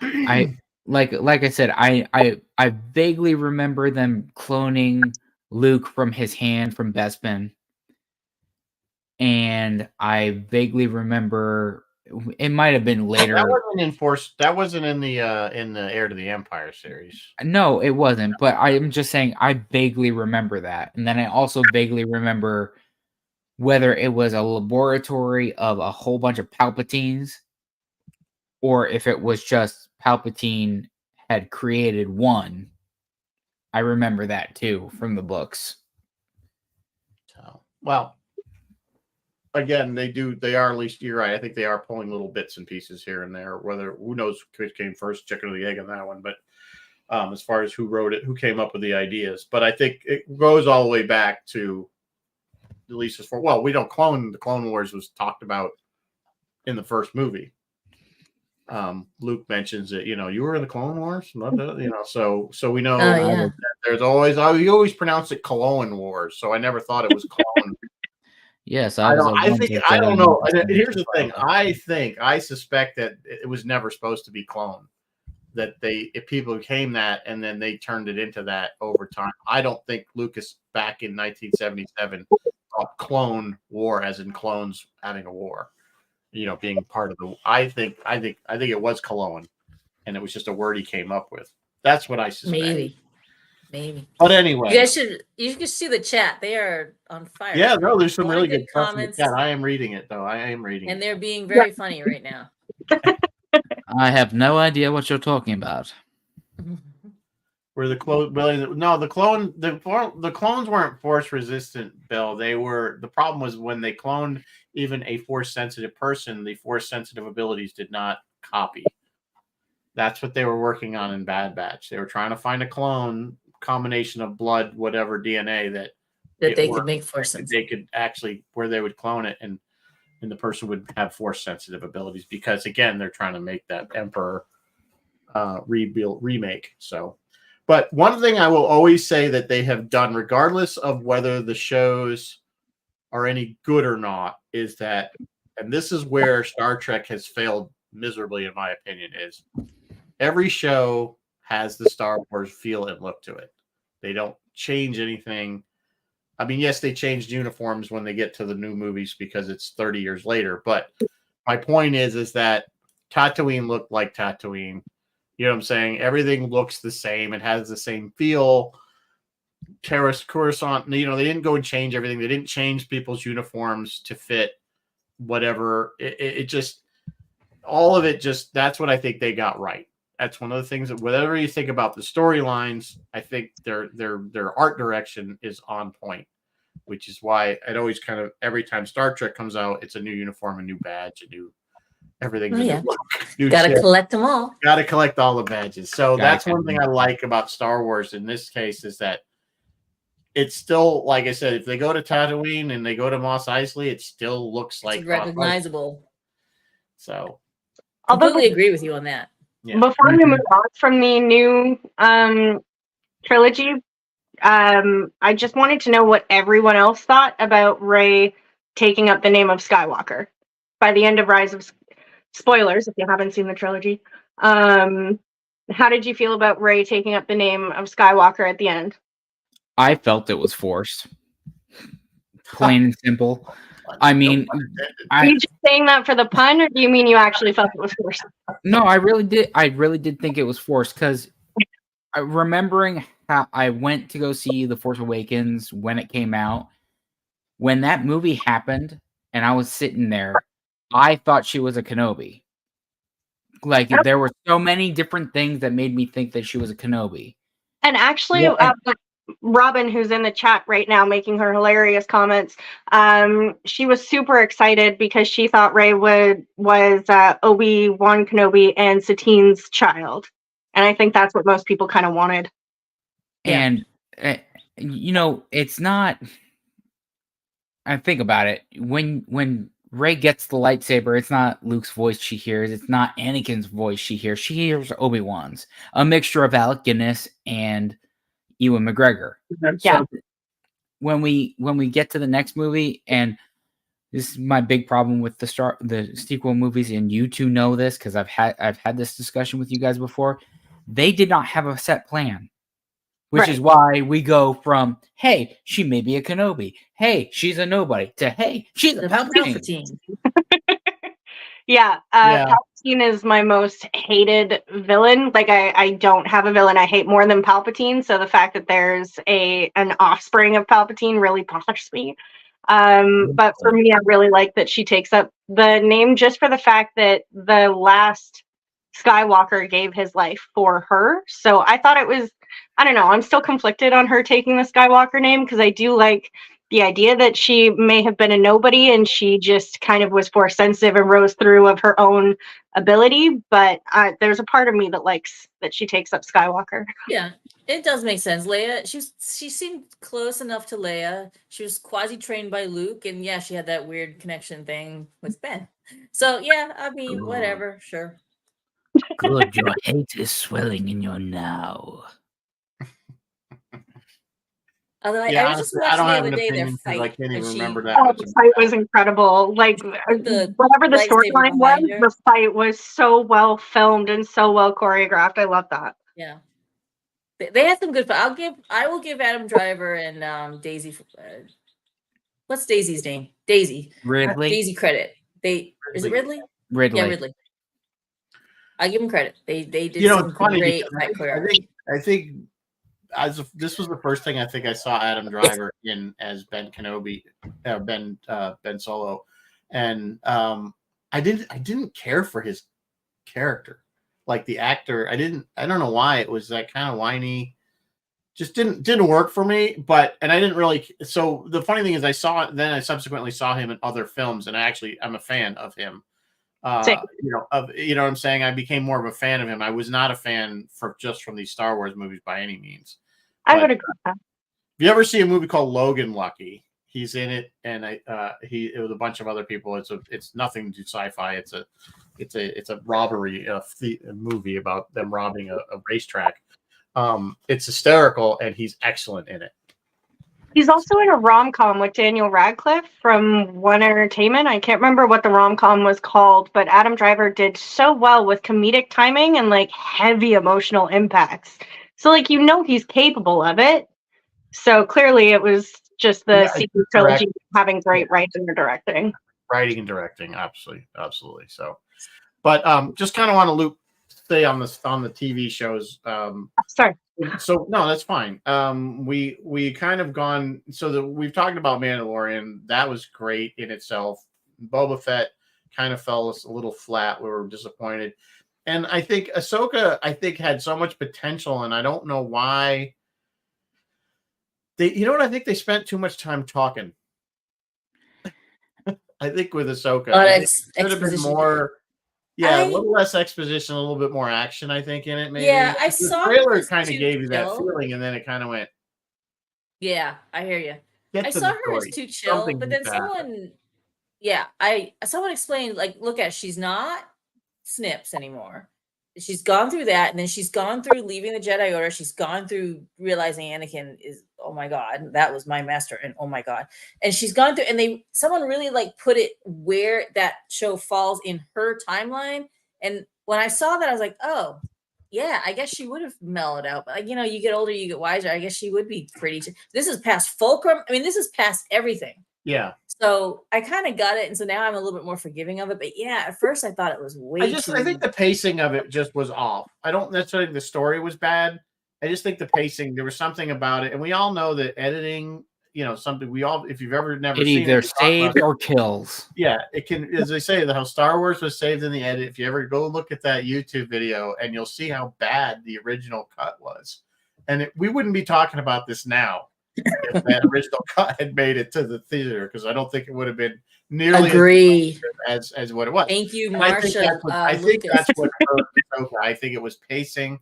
I like I said, I vaguely remember them cloning Luke from his hand from Bespin. And I vaguely remember it might have been later. That wasn't in Force. That wasn't in the Heir to the Empire series. No, it wasn't. But I'm just saying I vaguely remember that. And then I also vaguely remember whether it was a laboratory of a whole bunch of Palpatines or if it was just Palpatine had created one. I remember that too from the books. So, well, again, they are, at least you're right. I think they are pulling little bits and pieces here and there. Whether, who knows which came first, chicken or the egg on that one. But as far as who wrote it, who came up with the ideas, but I think it goes all the way back to, at least as far, well, we don't clone. The Clone Wars was talked about in the first movie. Luke mentions it. You were in the Clone Wars. So we know. Yeah. There's always, you always pronounce it Cologne Wars. So I never thought it was clone. Yes, I don't know. Here's the thing. I suspect that it was never supposed to be clone. That if people became that and then they turned it into that over time. I don't think Lucas back in 1977 thought clone war as in clones having a war. Being part of the. I think it was Cologne, and it was just a word he came up with. That's what I suspect. Maybe. But anyway, You should see the chat. They are on fire. yeah, no, there's some really Good good stuff in the comments. chat. I am reading it though. I am reading And it. they're being very funny right now. I have no idea what you're talking about. Where the clone? No, the clones weren't force resistant, Bill. The problem was when they cloned even a force sensitive person, the force sensitive abilities did not copy. That's what they were working on in Bad Batch. They were trying to find a clone combination of blood, whatever DNA that they could make force sense. They could actually, where they would clone it and the person would have force sensitive abilities, because again, they're trying to make that Emperor remake. So, but one thing I will always say that they have done, regardless of whether the shows are any good or not, is that, and this is where Star Trek has failed miserably, in my opinion, is every show has the Star Wars feel and look to it. They don't change anything. I mean, yes, they changed uniforms when they get to the new movies because it's 30 years later. But my point is that Tatooine looked like Tatooine. You know what I'm saying? Everything looks the same. It has the same feel. Terrace, Coruscant, they didn't go and change everything. They didn't change people's uniforms to fit whatever. It just, all of it just, that's what I think they got right. That's one of the things that, whatever you think about the storylines, I think their art direction is on point, which is why I'd always kind of, every time Star Trek comes out, it's a new uniform, a new badge, a new everything. Got to collect them all. Got to collect all the badges. So that's one thing I like about Star Wars in this case, is that it's still, like I said, if they go to Tatooine and they go to Mos Eisley, it still looks like it's recognizable. So I completely agree with you on that. Yeah. Before we move on from the new trilogy, I just wanted to know what everyone else thought about Rey taking up the name of Skywalker by the end of Rise of. spoilers if you haven't seen the trilogy. How did you feel about Rey taking up the name of Skywalker at the end? I felt it was forced. Plain and simple. I mean, Are you just saying that for the pun, or do you mean you actually felt it was forced? no, I really did. I really did think it was forced because remembering how I went to go see The Force Awakens when it came out, when that movie happened and I was sitting there, I thought she was a Kenobi. Like there were so many different things that made me think that she was a Kenobi. And actually, Yeah. Robin, who's in the chat right now making her hilarious comments, she was super excited because she thought Rey was Obi-Wan Kenobi and Satine's child. And I think that's what most people kind of wanted. And, you know, it's not... I think about it. When Rey gets the lightsaber, it's not Luke's voice she hears. It's not Anakin's voice she hears. She hears Obi-Wan's. A mixture of Alec Guinness and Ewan McGregor. Yeah. So when we get to the next movie, and this is my big problem with the sequel movies, and you two know this because I've had this discussion with you guys before. They did not have a set plan. Which is why we go from, hey, she may be a Kenobi. Hey, she's a nobody. To, hey, she's a Palpatine. Yeah. Palpatine is my most hated villain. Like, I don't have a villain I hate more than Palpatine. So the fact that there's an offspring of Palpatine really bothers me. But for me, I really like that she takes up the name just for the fact that the last Skywalker gave his life for her. So I thought it was, I don't know, I'm still conflicted on her taking the Skywalker name because I do like the idea that she may have been a nobody and she just kind of was force sensitive and rose through of her own ability. But there's a part of me that likes that she takes up Skywalker. Yeah, it does make sense. Leia, she seemed close enough to Leia. She was quasi-trained by Luke, and yeah, she had that weird connection thing with Ben. So yeah, I mean, whatever, sure. Good, your hate is swelling in your now. Although Yeah, I was just honestly, I watching don't the have other an day their opinion 'cause I fight. can't even and remember she- that. Oh, much the about fight that. was incredible. Like The whatever the lightsaber storyline was, behind her. the fight was so well filmed and so well choreographed. I love that. Yeah, they had some good. I will give Adam Driver and Daisy. What's Daisy's name? Daisy. Ridley? Daisy credit. Is it Ridley? Ridley. Yeah, Ridley. I give him credit. They did You know, some it's funny great because fight choreography. I think this was the first thing I think I saw Adam Driver in as Ben Kenobi, Ben Solo, and I didn't care for his character, like the actor. I don't know why. It was that kind of whiny, just didn't work for me. But and I didn't really. So the funny thing is, I subsequently saw him in other films, and I'm a fan of him. You know what I'm saying? I became more of a fan of him. I was not a fan from these Star Wars movies by any means. I would agree with that. If you ever see a movie called Logan Lucky, he's in it, and it was a bunch of other people. It's nothing to sci-fi. It's a robbery movie about them robbing a racetrack. It's hysterical, and he's excellent in it. He's also in a rom-com with Daniel Radcliffe from One Entertainment. I can't remember what the rom-com was called, but Adam Driver did so well with comedic timing and like heavy emotional impacts. So like he's capable of it. So clearly it was just the sequel trilogy having great writing and directing. Writing and directing, absolutely. So, but just kind of want to stay on the TV shows. Sorry. So no, that's fine. We kind of gone. So we've talked about Mandalorian. That was great in itself. Boba Fett kind of fell a little flat. We were disappointed, and I think Ahsoka had so much potential, and I don't know why. You know what? I think they spent too much time talking. I think with Ahsoka, it should have been more. Yeah, a little less exposition, a little bit more action, I think, in it. Maybe. Yeah, I the saw trailer kind of gave you that feeling, and then it kind of went. Yeah, I hear you. I saw her as too chill, but then someone explained, like, look at, she's not Snips anymore. she's gone through that, and then she's gone through leaving the Jedi Order. She's gone through realizing Anakin is, oh my god, that was my master, and oh my god. And she's gone through, and someone really like put it where that show falls in her timeline. And when I saw that, I was like, oh yeah, I guess she would have mellowed out. But like, you know, you get older, you get wiser. I guess she would be pretty. This is past Fulcrum. I mean, this is past everything. Yeah. So I kind of got it, and so now I'm a little bit more forgiving of it. But yeah, at first I thought it was way I think the pacing of it just was off. I don't necessarily think the story was bad. I just think the pacing, there was something about it, and we all know that editing, you know, something we all, if you've ever never It seen either it, we talk about saves it. or kills. Yeah, it can, as they say, how Star Wars was saved in the edit. If you ever go look at that YouTube video, and you'll see how bad the original cut was, and we wouldn't be talking about this now if that original cut had made it to the theater, because I don't think it would have been nearly agree. as what it was. Thank you, And I think Marsha. that's what hurt Ahsoka. I think it was pacing.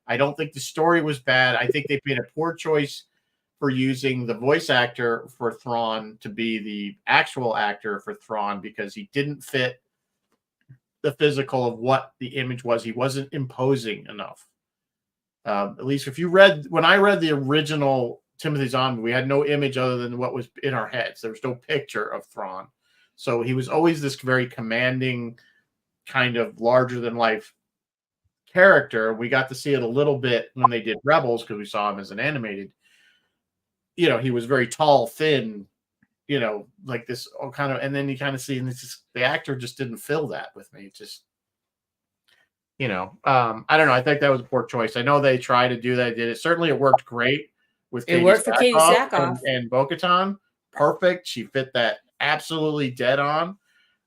I don't think the story was bad. I think they made a poor choice for using the voice actor for Thrawn to be the actual actor for Thrawn, because he didn't fit the physical of what the image was. He wasn't imposing enough. At least if you read, when I read the original Timothy Zahn, we had no image other than what was in our heads. There was no picture of Thrawn. So he was always this very commanding, kind of larger than life character. We got to see it a little bit when they did Rebels, because we saw him as an animated. You know, he was very tall, thin, you know, like this all kind of, and then you kind of see, and it's just, the actor just didn't fill that with me. It just, you know, I don't know. I think that was a poor choice. I know they tried to do that. Did it? Certainly it worked great with It worked for Katie Sackhoff and Bo-Katan. Perfect. She fit that absolutely dead on.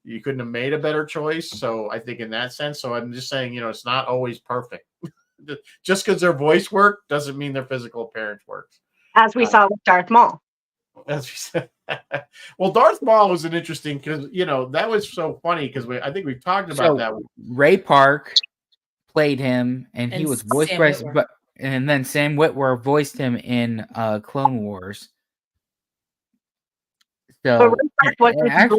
You couldn't have made a better choice. So I think in that sense, so I'm just saying, you know, it's not always perfect. Just because their voice worked doesn't mean their physical appearance works. As we saw with Darth Maul. As we said. Well, Darth Maul was an interesting, because, you know, that was so funny, because I think we've talked about that. Ray Park played him, and he was voiced Sam by, Witwer. and then Sam Witwer voiced him in Clone Wars. But So Ray Park wasn't actually,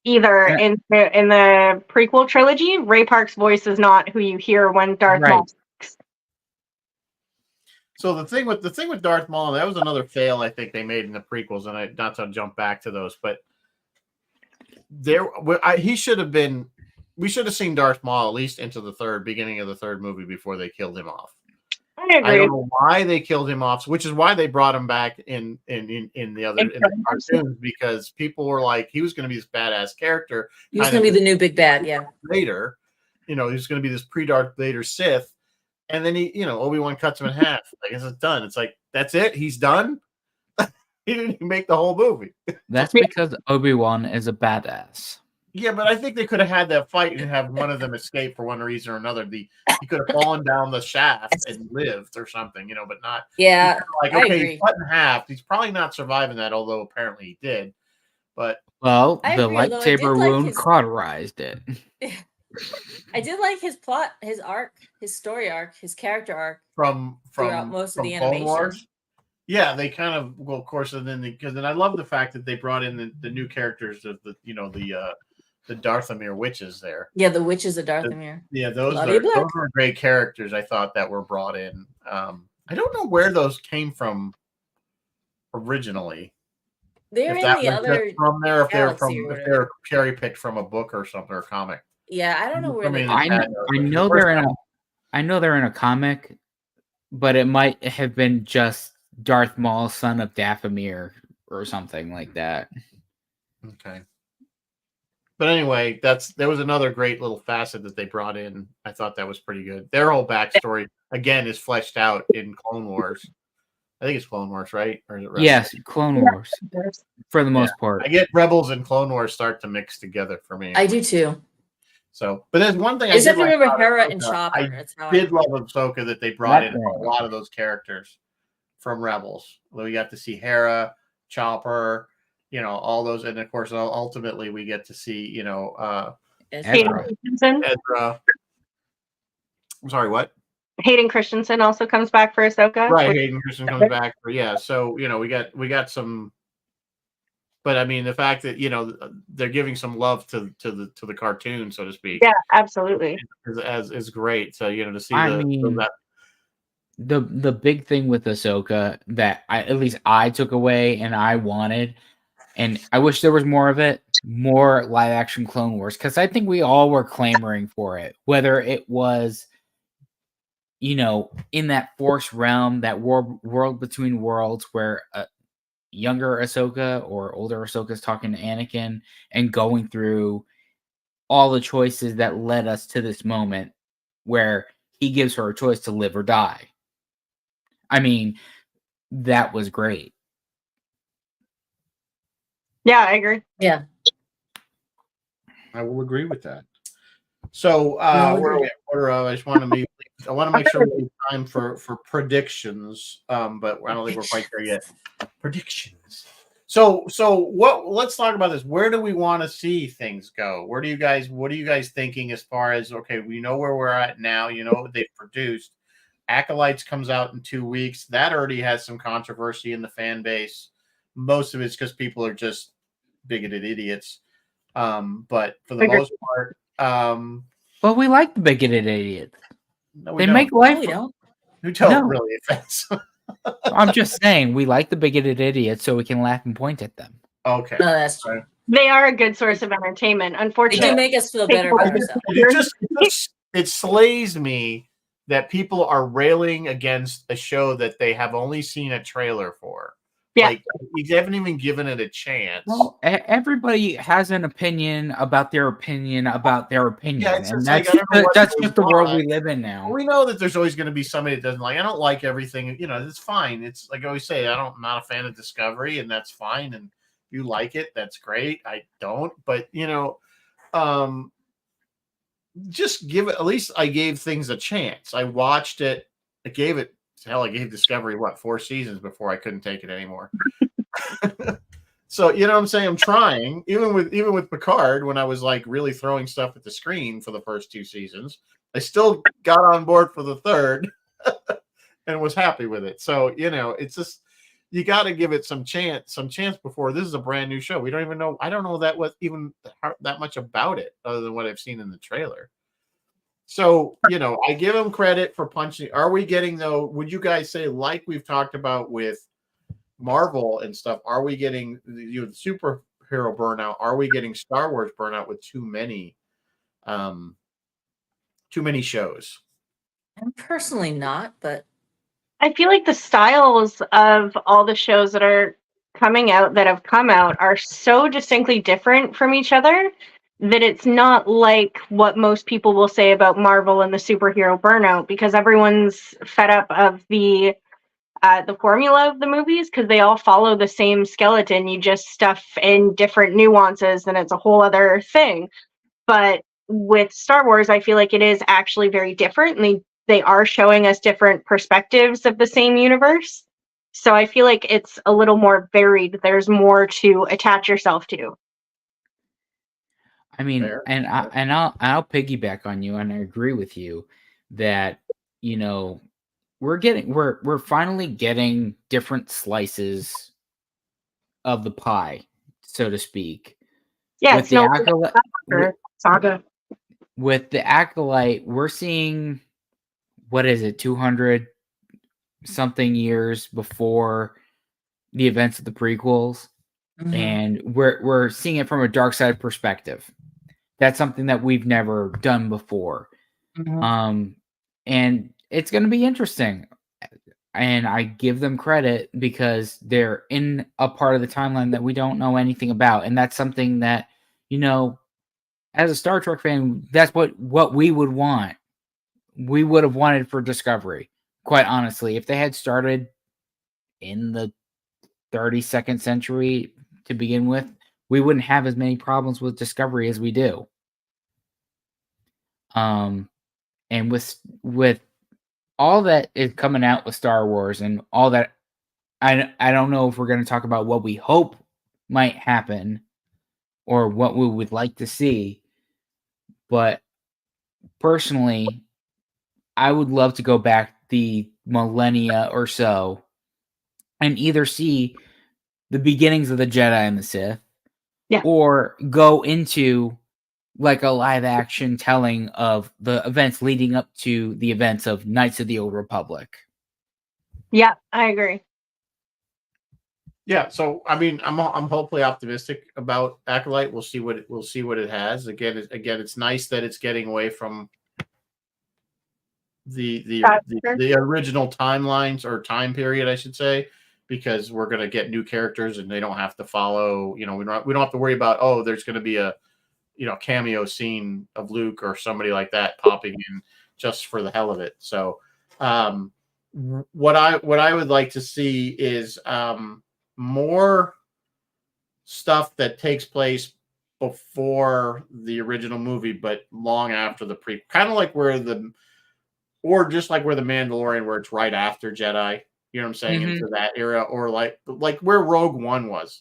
either in the prequel trilogy. Ray Park's voice is not who you hear when Darth Right. Maul speaks. So the thing with Darth Maul, that was another fail I think they made in the prequels, and not to jump back to those, but he should have been. We should have seen Darth Maul at least into the beginning of the third movie before they killed him off. I agree. I don't know why they killed him off, which is why they brought him back in the cartoons, because people were like, he was going to be this badass character. He was going to be the new big bad, yeah. Later, you know, he was going to be this pre-Darth Vader Sith, and then Obi-Wan cuts him in half. I guess it's done. It's like, that's it. He's done. He didn't even make the whole movie. that's because Obi-Wan is a badass. Yeah, but I think they could have had that fight and have one of them escape for one reason or another. He could have fallen down the shaft and lived or something, you know, but not. Yeah, Like, I okay, agree. he's cut in half. He's probably not surviving that, although apparently he did. But Well, I the agree, although I did lightsaber like wound his- cauterized it. I did like his plot, his arc, his story arc, his character arc. from Throughout most of from the Clone animation. Wars, yeah, they kind of, well, of course, and then because I love the fact that they brought in the new characters of the Darthamir witches there. Yeah, the witches of Darthamir. Yeah, those Claudia Black. were great characters. I thought that were brought in. I don't know where those came from originally. They're If in that the was other. just from there, if they were galaxy or if they were cherry picked from a book or something or a comic. Yeah, I don't know where. I mean, they I know they're in a comic, but it might have been just Darth Maul, son of Dathomir, or something like that. Okay. But anyway, there was another great little facet that they brought in. I thought that was pretty good. Their whole backstory again is fleshed out in Clone Wars. I think it's Clone Wars, right? Or is it Rebels? Yes, Clone Wars for the most part. I get Rebels and Clone Wars start to mix together for me. I do too. So, but there's one thing I just have did to like remember about Hera and Ahsoka. Chopper. I That's how did love Ahsoka that they brought in a Right. lot of those characters from Rebels. We got to see Hera, Chopper, all those, and of course, ultimately we get to see, Hayden Ezra. Christensen. Ezra. I'm sorry, what? Hayden Christensen also comes back for Ahsoka. Right, Hayden Christensen comes back for so we got some But I mean, the fact that they're giving some love to the cartoon, so to speak, Yeah, absolutely. is great. So to see I mean, that. the big thing with Ahsoka that at least I took away and I wanted, and I wish there was more of it, more live action Clone Wars, because I think we all were clamoring for it, whether it was in that Force realm, that world between worlds where younger Ahsoka or older Ahsoka is talking to Anakin and going through all the choices that led us to this moment where he gives her a choice to live or die. I mean, that was great. Yeah, I agree. Yeah. I will agree with that. So No, where are we agree. at? I just want to make sure we have time for predictions. But I don't think we're quite there yet. Predictions. So let's talk about this. Where do we want to see things go? What are you guys thinking as far as, okay, we know where we're at now, what they've produced. Acolytes comes out in 2 weeks. That already has some controversy in the fan base. Most of it's because people are just bigoted idiots. But for the most part, but we like the bigoted idiots. no, we They don't. make life. No, we don't. You don't No. really offense. I'm just saying we like the bigoted idiots so we can laugh and point at them. Okay. No, that's true. They are a good source of entertainment. They Unfortunately, do make us feel better about ourselves. It slays me that people are railing against a show that they have only seen a trailer for. Yeah. Like, you haven't even given it a chance. Well, everybody has an opinion about their opinion about their opinion, Yeah, it's and just that's like, I don't know what that's they just the world want. we live in now. We know that there's always going to be somebody that doesn't like. I don't like everything. It's fine. It's like I always say, I'm not a fan of Discovery, and that's fine. And if you like it, that's great. I don't, but just give it. At least I gave things a chance. I watched it. I gave Discovery 4 seasons before I couldn't take it anymore. So what I'm saying, I'm trying. Even with Picard, when I was like really throwing stuff at the screen for the first 2 seasons, I still got on board for the third and was happy with it. So it's just, you got to give it some chance before. This is a brand new show. We don't even know. I don't know that much about it other than what I've seen in the trailer. So I give them credit for punching. Are we getting, though? Would you guys say, like we've talked about with Marvel and stuff, are we getting the superhero burnout? Are we getting Star Wars burnout with too many shows? I'm personally not, but I feel like the styles of all the shows that are coming out, that have come out, are so distinctly different from each other that it's not like what most people will say about Marvel and the superhero burnout, because everyone's fed up of the formula of the movies, because they all follow the same skeleton. You just stuff in different nuances and it's a whole other thing. But with Star Wars, I feel like it is actually very different, and they are showing us different perspectives of the same universe. So I feel like it's a little more varied. There's more to attach yourself to. I mean, Fair. and I'll piggyback on you, and I agree with you that we're finally getting different slices of the pie, so to speak. Yeah, With it's the no Acolyte, saga. with the Acolyte, we're seeing, what is it, 200 something years before the events of the prequels, and we're seeing it from a dark side perspective. That's something that we've never done before. And it's going to be interesting. And I give them credit because they're in a part of the timeline that we don't know anything about. And that's something that, as a Star Trek fan, that's what we would want. We would have wanted for Discovery, quite honestly. If they had started in the 32nd century to begin with, we wouldn't have as many problems with Discovery as we do. And with all that is coming out with Star Wars and all that, I don't know if we're going to talk about what we hope might happen or what we would like to see, but personally, I would love to go back the millennia or so and either see the beginnings of the Jedi and the Sith, Yeah. or go into like a live action telling of the events leading up to the events of Knights of the Old Republic. Yeah, I agree. Yeah, so I mean, I'm hopefully optimistic about Acolyte. We'll see what it has. Again, it's nice that it's getting away from the original timelines or time period, I should say, because we're going to get new characters and they don't have to follow. You know, we don't have to worry about, oh, there's going to be a cameo scene of Luke or somebody like that popping in just for the hell of it. So, what I would like to see is more stuff that takes place before the original movie, but long after the pre, kind of like or just like where the Mandalorian, where it's right after Jedi, you know what I'm saying, into that era, or like where Rogue One was.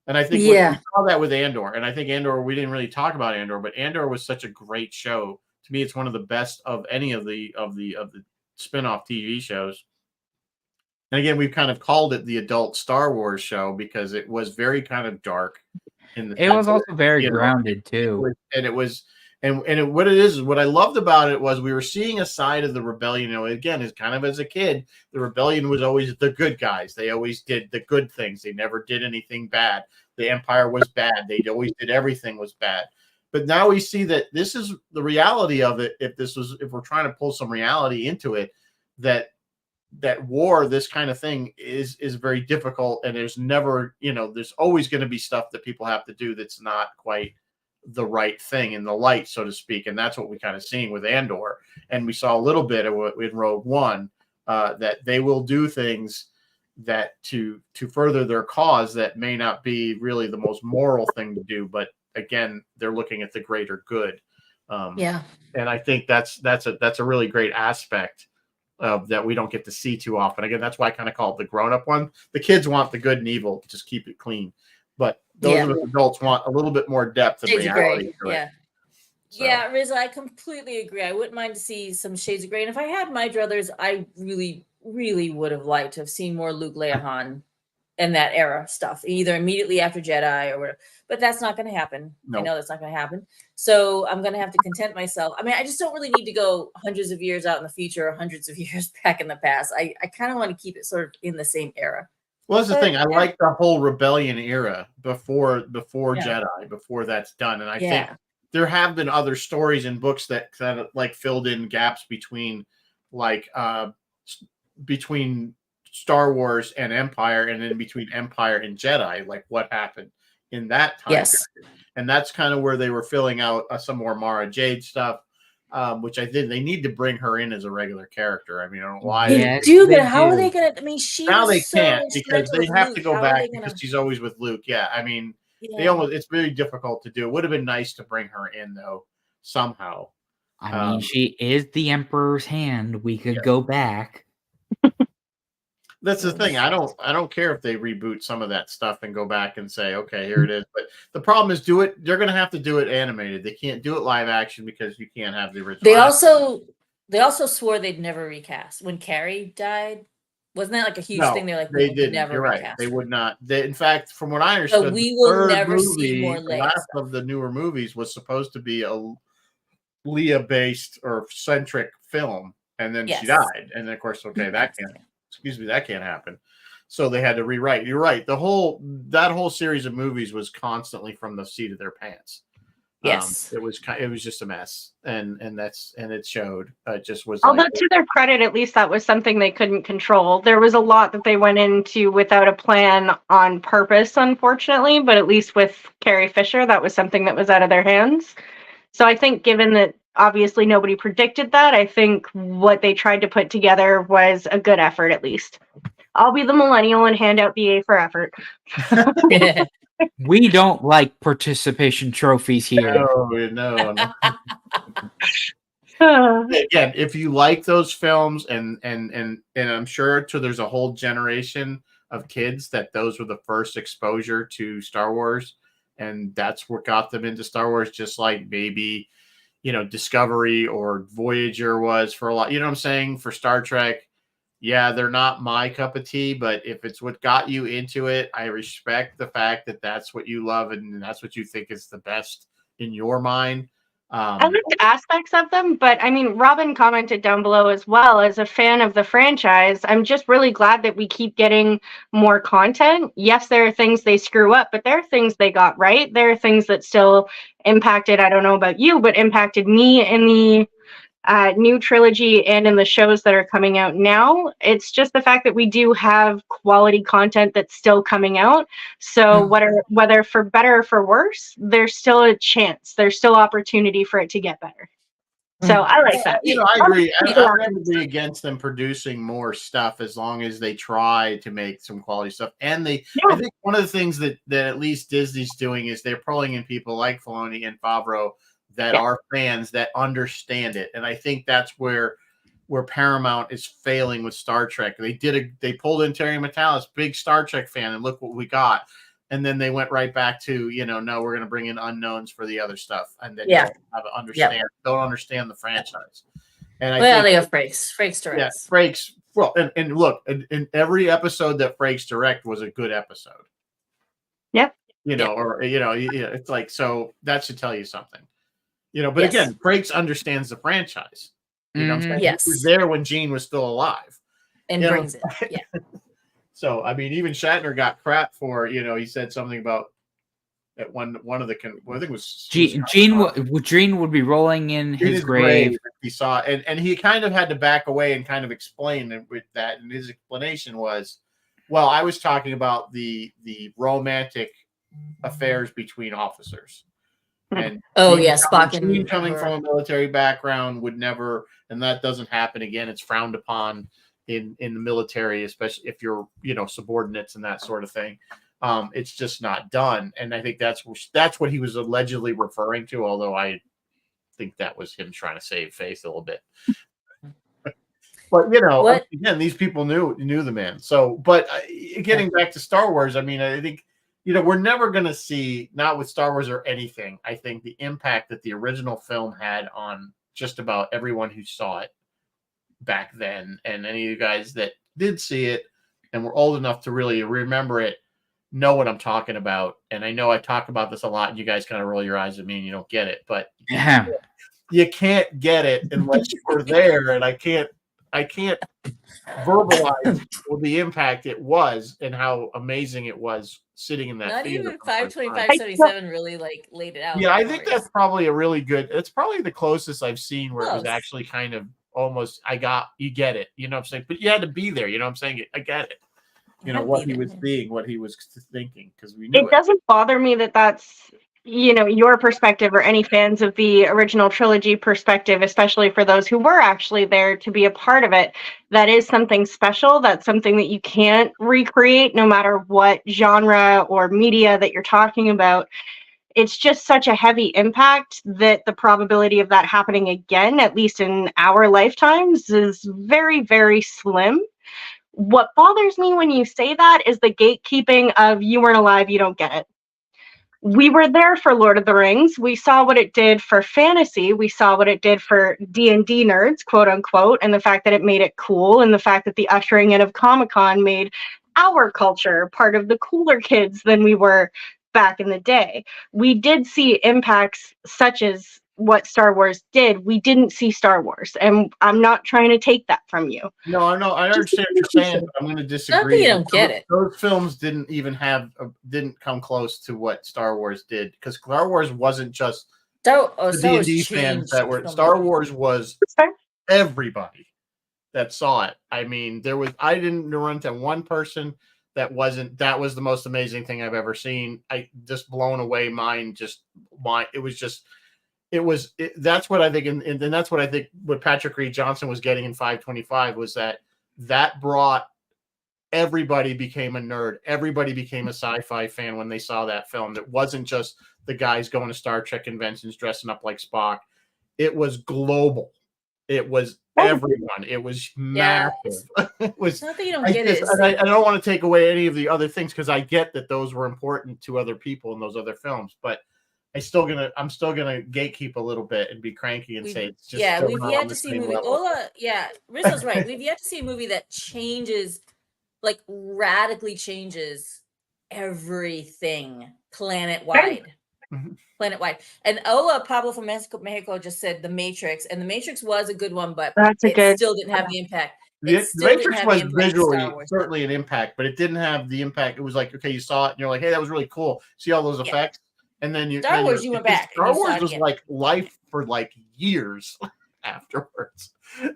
And I think we saw that with Andor, and I think Andor, we didn't really talk about Andor, but Andor was such a great show. To me, it's one of the best of any of the spin-off TV shows. And again, we've kind of called it the adult Star Wars show because it was very kind of dark. It was also very grounded too. What it is what I loved about it was we were seeing a side of the rebellion. Again, as kind of as a kid, the rebellion was always the good guys. They always did the good things. They never did anything bad. The Empire was bad. They always did everything was bad. But now we see that this is the reality of it. If we're trying to pull some reality into it, that war, this kind of thing is very difficult, and there's never, there's always going to be stuff that people have to do that's not quite the right thing in the light, so to speak. And that's what we kind of seeing with Andor, and we saw a little bit of it in Rogue One, that they will do things that to further their cause that may not be really the most moral thing to do, but again, they're looking at the greater good. And I think that's a really great aspect that we don't get to see too often. Again, that's why I kind of call it the grown-up one. The kids want the good and evil, just keep it clean. But those of us adults want a little bit more depth and reality. Yeah, Riz, I completely agree. I wouldn't mind to see some shades of gray. And if I had my druthers, I really, really would have liked to have seen more Luke, Leia, Han and that era stuff, either immediately after Jedi or whatever. But that's not going to happen. I know that's not going to happen. So I'm going to have to content myself. I mean, I just don't really need to go hundreds of years out in the future or hundreds of years back in the past. I kind of want to keep it sort of in the same era. Well, that's the thing. I like the whole rebellion era before Jedi, before that's done. And I think there have been other stories and books that kind of like filled in gaps between between Star Wars and Empire, and then between Empire and Jedi, like what happened in that time. Yes. Period. And that's kind of where they were filling out some more Mara Jade stuff, which I think they need to bring her in as a regular charter. I mean, I don't know why they do, but how are they gonna? I mean, now they can't because they have to go back because she's always with Luke. Yeah, I mean, it's very difficult to do. It would have been nice to bring her in though somehow. I mean, she is the Emperor's hand. We could go back. That's the thing. I don't care if they reboot some of that stuff and go back and say, okay, here it is. But the problem is they're going to have to do it animated. They can't do it live action because you can't have the original. They also swore they'd never recast when Carrie died. Wasn't that like a huge thing? They're like, they did never. You're right. They would not. In fact, from what I understood, so we will never see more. The last of the newer movies was supposed to be a Leia-based or centric film, and then she died. And then, of course, that can't happen. So they had to rewrite. You're right. That whole series of movies was constantly from the seat of their pants. Yes, it was just a mess, and it showed. It just was. Although to their credit, at least that was something they couldn't control. There was a lot that they went into without a plan on purpose, unfortunately. But at least with Carrie Fisher, that was something that was out of their hands. So I think, given that obviously nobody predicted that, I think what they tried to put together was a good effort, at least. I'll be the millennial and hand out the A for effort. We don't like participation trophies here. No. Again, if you like those films, and I'm sure there's a whole generation of kids that those were the first exposure to Star Wars, and that's what got them into Star Wars, just like maybe, Discovery or Voyager was for a lot. You know what I'm saying? For Star Trek, yeah, they're not my cup of tea, but if it's what got you into it, I respect the fact that that's what you love and that's what you think is the best in your mind. I liked aspects of them, but I mean, Robin commented down below as well. As a fan of the franchise, I'm just really glad that we keep getting more content. Yes, there are things they screw up, but there are things they got right. There are things that still impacted, I don't know about you, but impacted me in the new trilogy and in the shows that are coming out now. It's just the fact that we do have quality content that's still coming out. So whether for better or for worse, there's still a chance. There's still opportunity for it to get better. So I like that. You know, I agree. I never be against them producing more stuff as long as they try to make some quality stuff. And I think one of the things that at least Disney's doing is they're pulling in people like Filoni and Favreau that are fans that understand it. And I think that's where Paramount is failing with Star Trek. They pulled in Terry Matalas, big Star Trek fan, and look what we got. And then they went right back to, no, we're going to bring in unknowns for the other stuff. And then don't understand the franchise. And I think they have Frakes directs. Yeah, Frakes. Well, and look, in every episode that Frakes direct was a good episode. Yep. It's like, so that should tell you something. But again, Frakes understands the franchise. You know what I'm saying? Yes. He was there when Gene was still alive. And brings it. Yeah. So, I mean, even Shatner got crap for, he said something about at one of the, I think it was Gene would be rolling in his grave. He saw, and he kind of had to back away and kind of explain with that. And his explanation was, well, I was talking about the romantic affairs between officers. And Spock Gene coming from a military background would never, and that doesn't happen again. It's frowned upon in the military, especially if you're, subordinates and that sort of thing. It's just not done. And I think that's what he was allegedly referring to, although I think that was him trying to save face a little bit. But, again, these people knew the man. So, but getting back to Star Wars, I mean, I think, we're never going to see, not with Star Wars or anything, I think the impact that the original film had on just about everyone who saw it back then. And any of you guys that did see it and were old enough to really remember it know what I'm talking about. And I know I talk about this a lot and you guys kind of roll your eyes at me and you don't get it, but you can't get it unless you were there. And I can't verbalize the impact it was and how amazing it was sitting in that Not theater. even 52577 really laid it out. Yeah, I think that's probably it's probably the closest I've seen where it was actually kind of almost, you get it, you know what I'm saying? But you had to be there, you know what I'm saying? I get it. What he was being, what he was thinking, because we knew it doesn't bother me that that's your perspective or any fans of the original trilogy perspective, especially for those who were actually there to be a part of it. That is something special. That's something that you can't recreate no matter what genre or media that you're talking about. It's just such a heavy impact that the probability of that happening again, at least in our lifetimes, is very, very slim. What bothers me when you say that is the gatekeeping of you weren't alive, you don't get it. We were there for Lord of the Rings. We saw what it did for fantasy. We saw what it did for D&D nerds, quote unquote, and the fact that it made it cool, and the fact that the ushering in of Comic-Con made our culture part of the cooler kids than we were back in the day. We did see impacts such as what Star Wars did. We didn't see Star Wars, and I'm not trying to take that from you. No, I understand what you're saying, but I'm going to disagree. Not that you don't get it. Those films didn't even didn't come close to what Star Wars did, because Star Wars wasn't just the D&D fans that were. Star Wars was everybody that saw it. I mean, I didn't run into one person that was the most amazing thing I've ever seen. I just blown away that's what I think, and that's what I think what Patrick Reed Johnson was getting in 525 was that brought everybody became a nerd. Everybody became a sci-fi fan when they saw that film. It wasn't just the guys going to Star Trek conventions dressing up like Spock. It was global. It was everyone. It was massive. It was. Not that you don't get it. I don't want to take away any of the other things, because I get that those were important to other people in those other films, but I'm still gonna gatekeep a little bit and be cranky and say it's just yeah, still we've not yet on to the see a same movie. level. Ola, yeah, Rizzo's right. We've yet to see a movie that changes, like radically changes everything planet wide. Mhm. Planet wide. And Ola Pablo from Mexico just said The Matrix, and The Matrix was a good one, but That's a it good. still didn't have the impact. The It still didn't Matrix have was the impact that visually Star Wars did. certainly an impact, but it didn't have the impact. It was like, okay, you saw it and you're like, hey, that was really cool. See all those Yeah. effects, and then you Star Wars, you went back and Star you saw Wars it was again. like life for like years afterwards.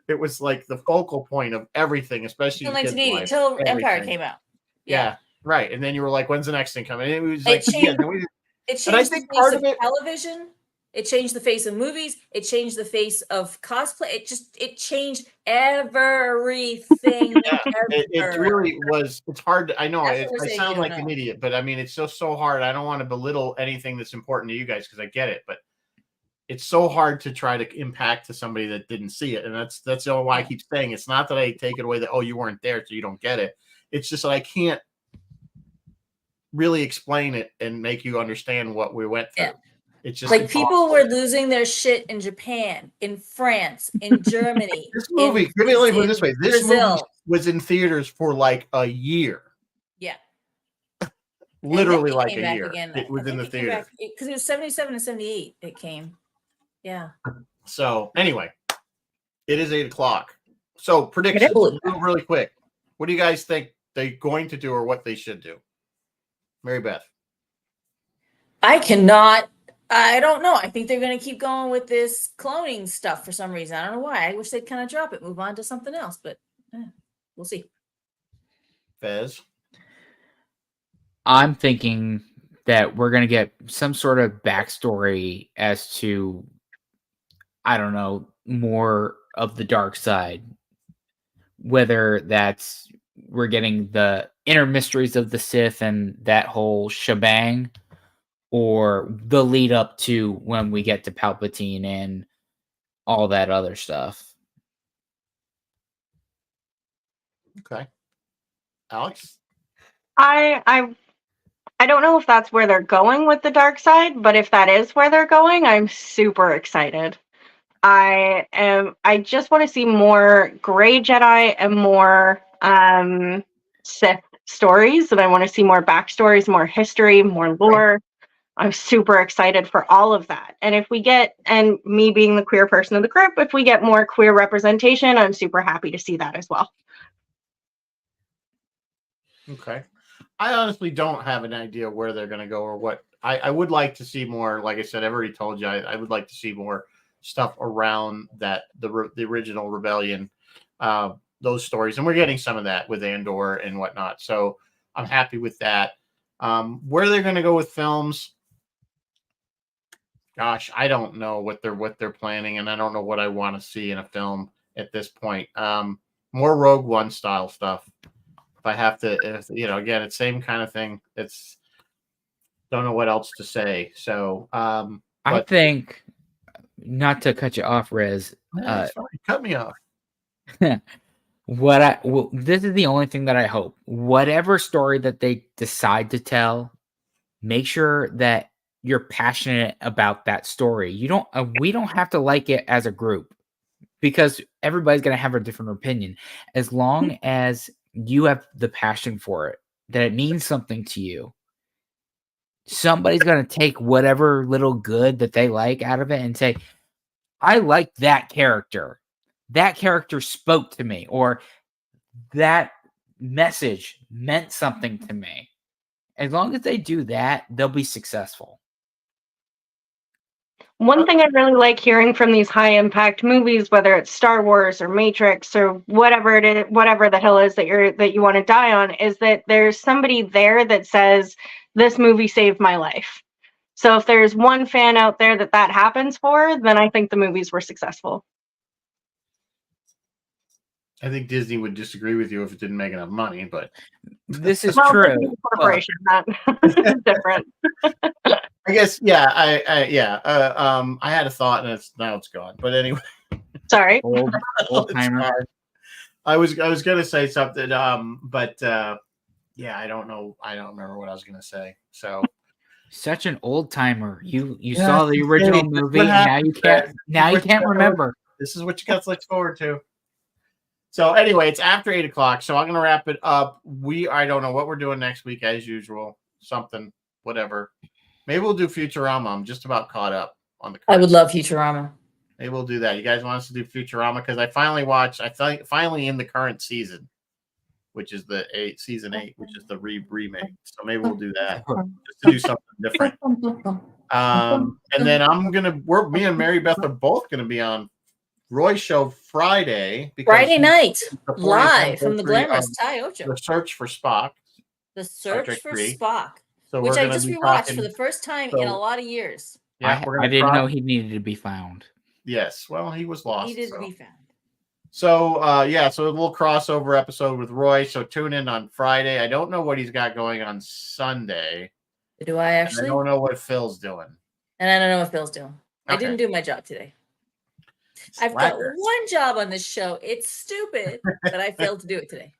It was like the focal point of everything, especially Until kids' 1980, life, until Empire everything. came out. Yeah, right. And then you were like, when's the next thing coming? And it was It like, yeah, changed. then we, It and I changed the think face part of of it, television. It changed the face of movies. It changed the face of cosplay. It changed everything. it ever. really was. It's hard. I know That's what we're I saying, sound you don't like an know. idiot, but I mean, it's so hard. I don't want to belittle anything that's important to you guys because I get it, but it's so hard to try to impact to somebody that didn't see it. And that's the only why I keep saying it's not that I take it away that, oh, you weren't there, so you don't get it. It's just that I can't really explain it and make you understand what we went through. Yeah. It's just Like people were losing their shit in Japan, in France, in Germany. This movie, let me put it this way. This movie Brazil. was in theaters for like a year. Yeah. Literally it like came a back year. again. It was in the theater. Because it was 77 and 78 it came. Yeah. So anyway, it is 8:00. So predictions, really quick. What do you guys think they're going to do or what they should do? Mary Beth. I don't know. I think they're going to keep going with this cloning stuff for some reason. I don't know why. I wish they'd kind of drop it, move on to something else, but we'll see. Fez. I'm thinking that we're going to get some sort of backstory as to, I don't know, more of the dark side. Whether that's we're getting the inner mysteries of the Sith and that whole shebang, or the lead up to when we get to Palpatine and all that other stuff. Okay. Alex? I don't know if that's where they're going with the dark side, but if that is where they're going, I'm super excited. I just want to see more Grey Jedi and more Sith stories, and I want to see more backstories, more history, more lore. I'm super excited for all of that. And if we get, and me being the queer person of the group, if we get more queer representation, I'm super happy to see that as well. Okay. I honestly don't have an idea where they're going to go or what. I would like to see more. Like I said, I've already told you, I would like to see more stuff around that, the original rebellion, those stories. And we're getting some of that with Andor and whatnot. So I'm happy with that. Where they're going to go with films, gosh, I don't know what they're planning, and I don't know what I want to see in a film at this point. More Rogue One style stuff. If I have to, again, it's same kind of thing. It's don't know what else to say. So I think, not to cut you off, Rez. Cut me off. This is the only thing that I hope. Whatever story that they decide to tell, make sure that you're passionate about that story. We don't have to like it as a group, because everybody's going to have a different opinion. As long as you have the passion for it, that it means something to you, somebody's going to take whatever little good that they like out of it and say, I like that character. That character spoke to me, or that message meant something to me. As long as they do that, they'll be successful. One thing I really like hearing from these high impact movies, whether it's Star Wars or Matrix or whatever it is, whatever the hell is that you want to die on, is that there's somebody there that says, this movie saved my life. So if there's one fan out there that happens for, then I think the movies were successful. I think Disney would disagree with you if it didn't make enough money, but this is true. Corporation, that's different. I guess, yeah. I had a thought and now it's gone. But anyway, sorry. Old timer. I was gonna say something, but yeah, I don't know. I don't remember what I was gonna say. So Such an old timer. You Yeah, saw the original hey, that's movie, what and now you happens, can't. man. Now you What you can't gotta look- remember. This is what you got to look forward to. So anyway, it's after 8:00, so I'm gonna wrap it up. I don't know what we're doing next week as usual. Something, whatever. Maybe we'll do Futurama. I'm just about caught up on the. I would love Futurama. Maybe we'll do that. You guys want us to do Futurama because I finally watched. Finally in the current season, which is the season 8, which is the remake. So maybe we'll do that just to do something different. And then me and Mary Beth are both gonna be on Roy's show Friday. Friday night, the 40th live from the anniversary glamorous of Ty Ocho. The Search for Spock. The Search Trek for 3. Spock, So which we're I gonna just be rewatched talking- for the first time in a lot of years. Yeah, we're I gonna didn't talk- know he needed to be found. Yes, well, he was lost. Needed so. to be found. So so a little crossover episode with Roy. So tune in on Friday. I don't know what he's got going on Sunday. Do I And actually? I don't know what Phil's doing. And I don't know what Phil's doing. I Okay. didn't do my job today. I've got Slacker. one job on this show. It's stupid, but I failed to do it today.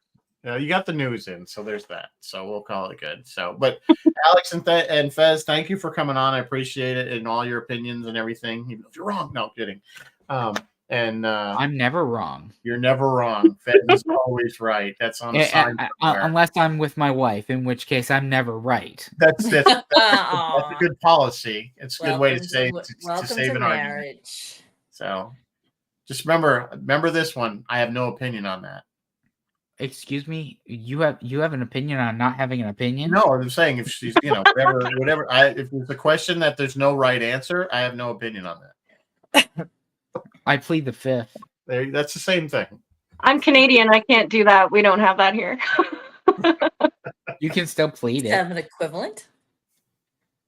You got the news in, so there's that. So we'll call it good. So, but Alex and Fez, thank you for coming on. I appreciate it and all your opinions and everything. Even if you're wrong, no kidding. I'm never wrong. You're never wrong. Fez is always right. That's on a sign. Unless I'm with my wife, in which case I'm never right. That's a Aw. good policy. It's a good way to Welcome say to- to welcome save to an argument. marriage. So just remember this one. I have no opinion on that. Excuse me, you have an opinion on not having an opinion? No, I'm saying if she's whatever. If it's a question that there's no right answer, I have no opinion on that. I plead the fifth. That's the same thing. I'm Canadian. I can't do that. We don't have that here. You can still plead it. Have an equivalent?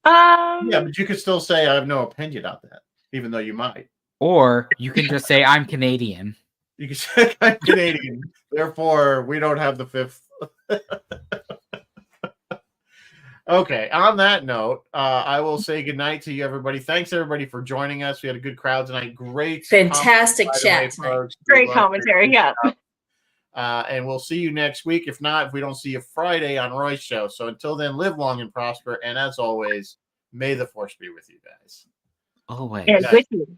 Yeah, but you could still say I have no opinion on that, even though you might. Or you can just say I'm Canadian. You can say I'm Canadian, therefore we don't have the fifth. Okay, on that note, I will say goodnight to you, everybody. Thanks, everybody, for joining us. We had a good crowd tonight. Great. Fantastic commentary, by the way, chat tonight. folks. We Great loved it. commentary. Yeah. And we'll see you next week. If not, if we don't see you Friday on Roy's show. So until then, live long and prosper. And as always, may the force be with you guys. Always. And with you.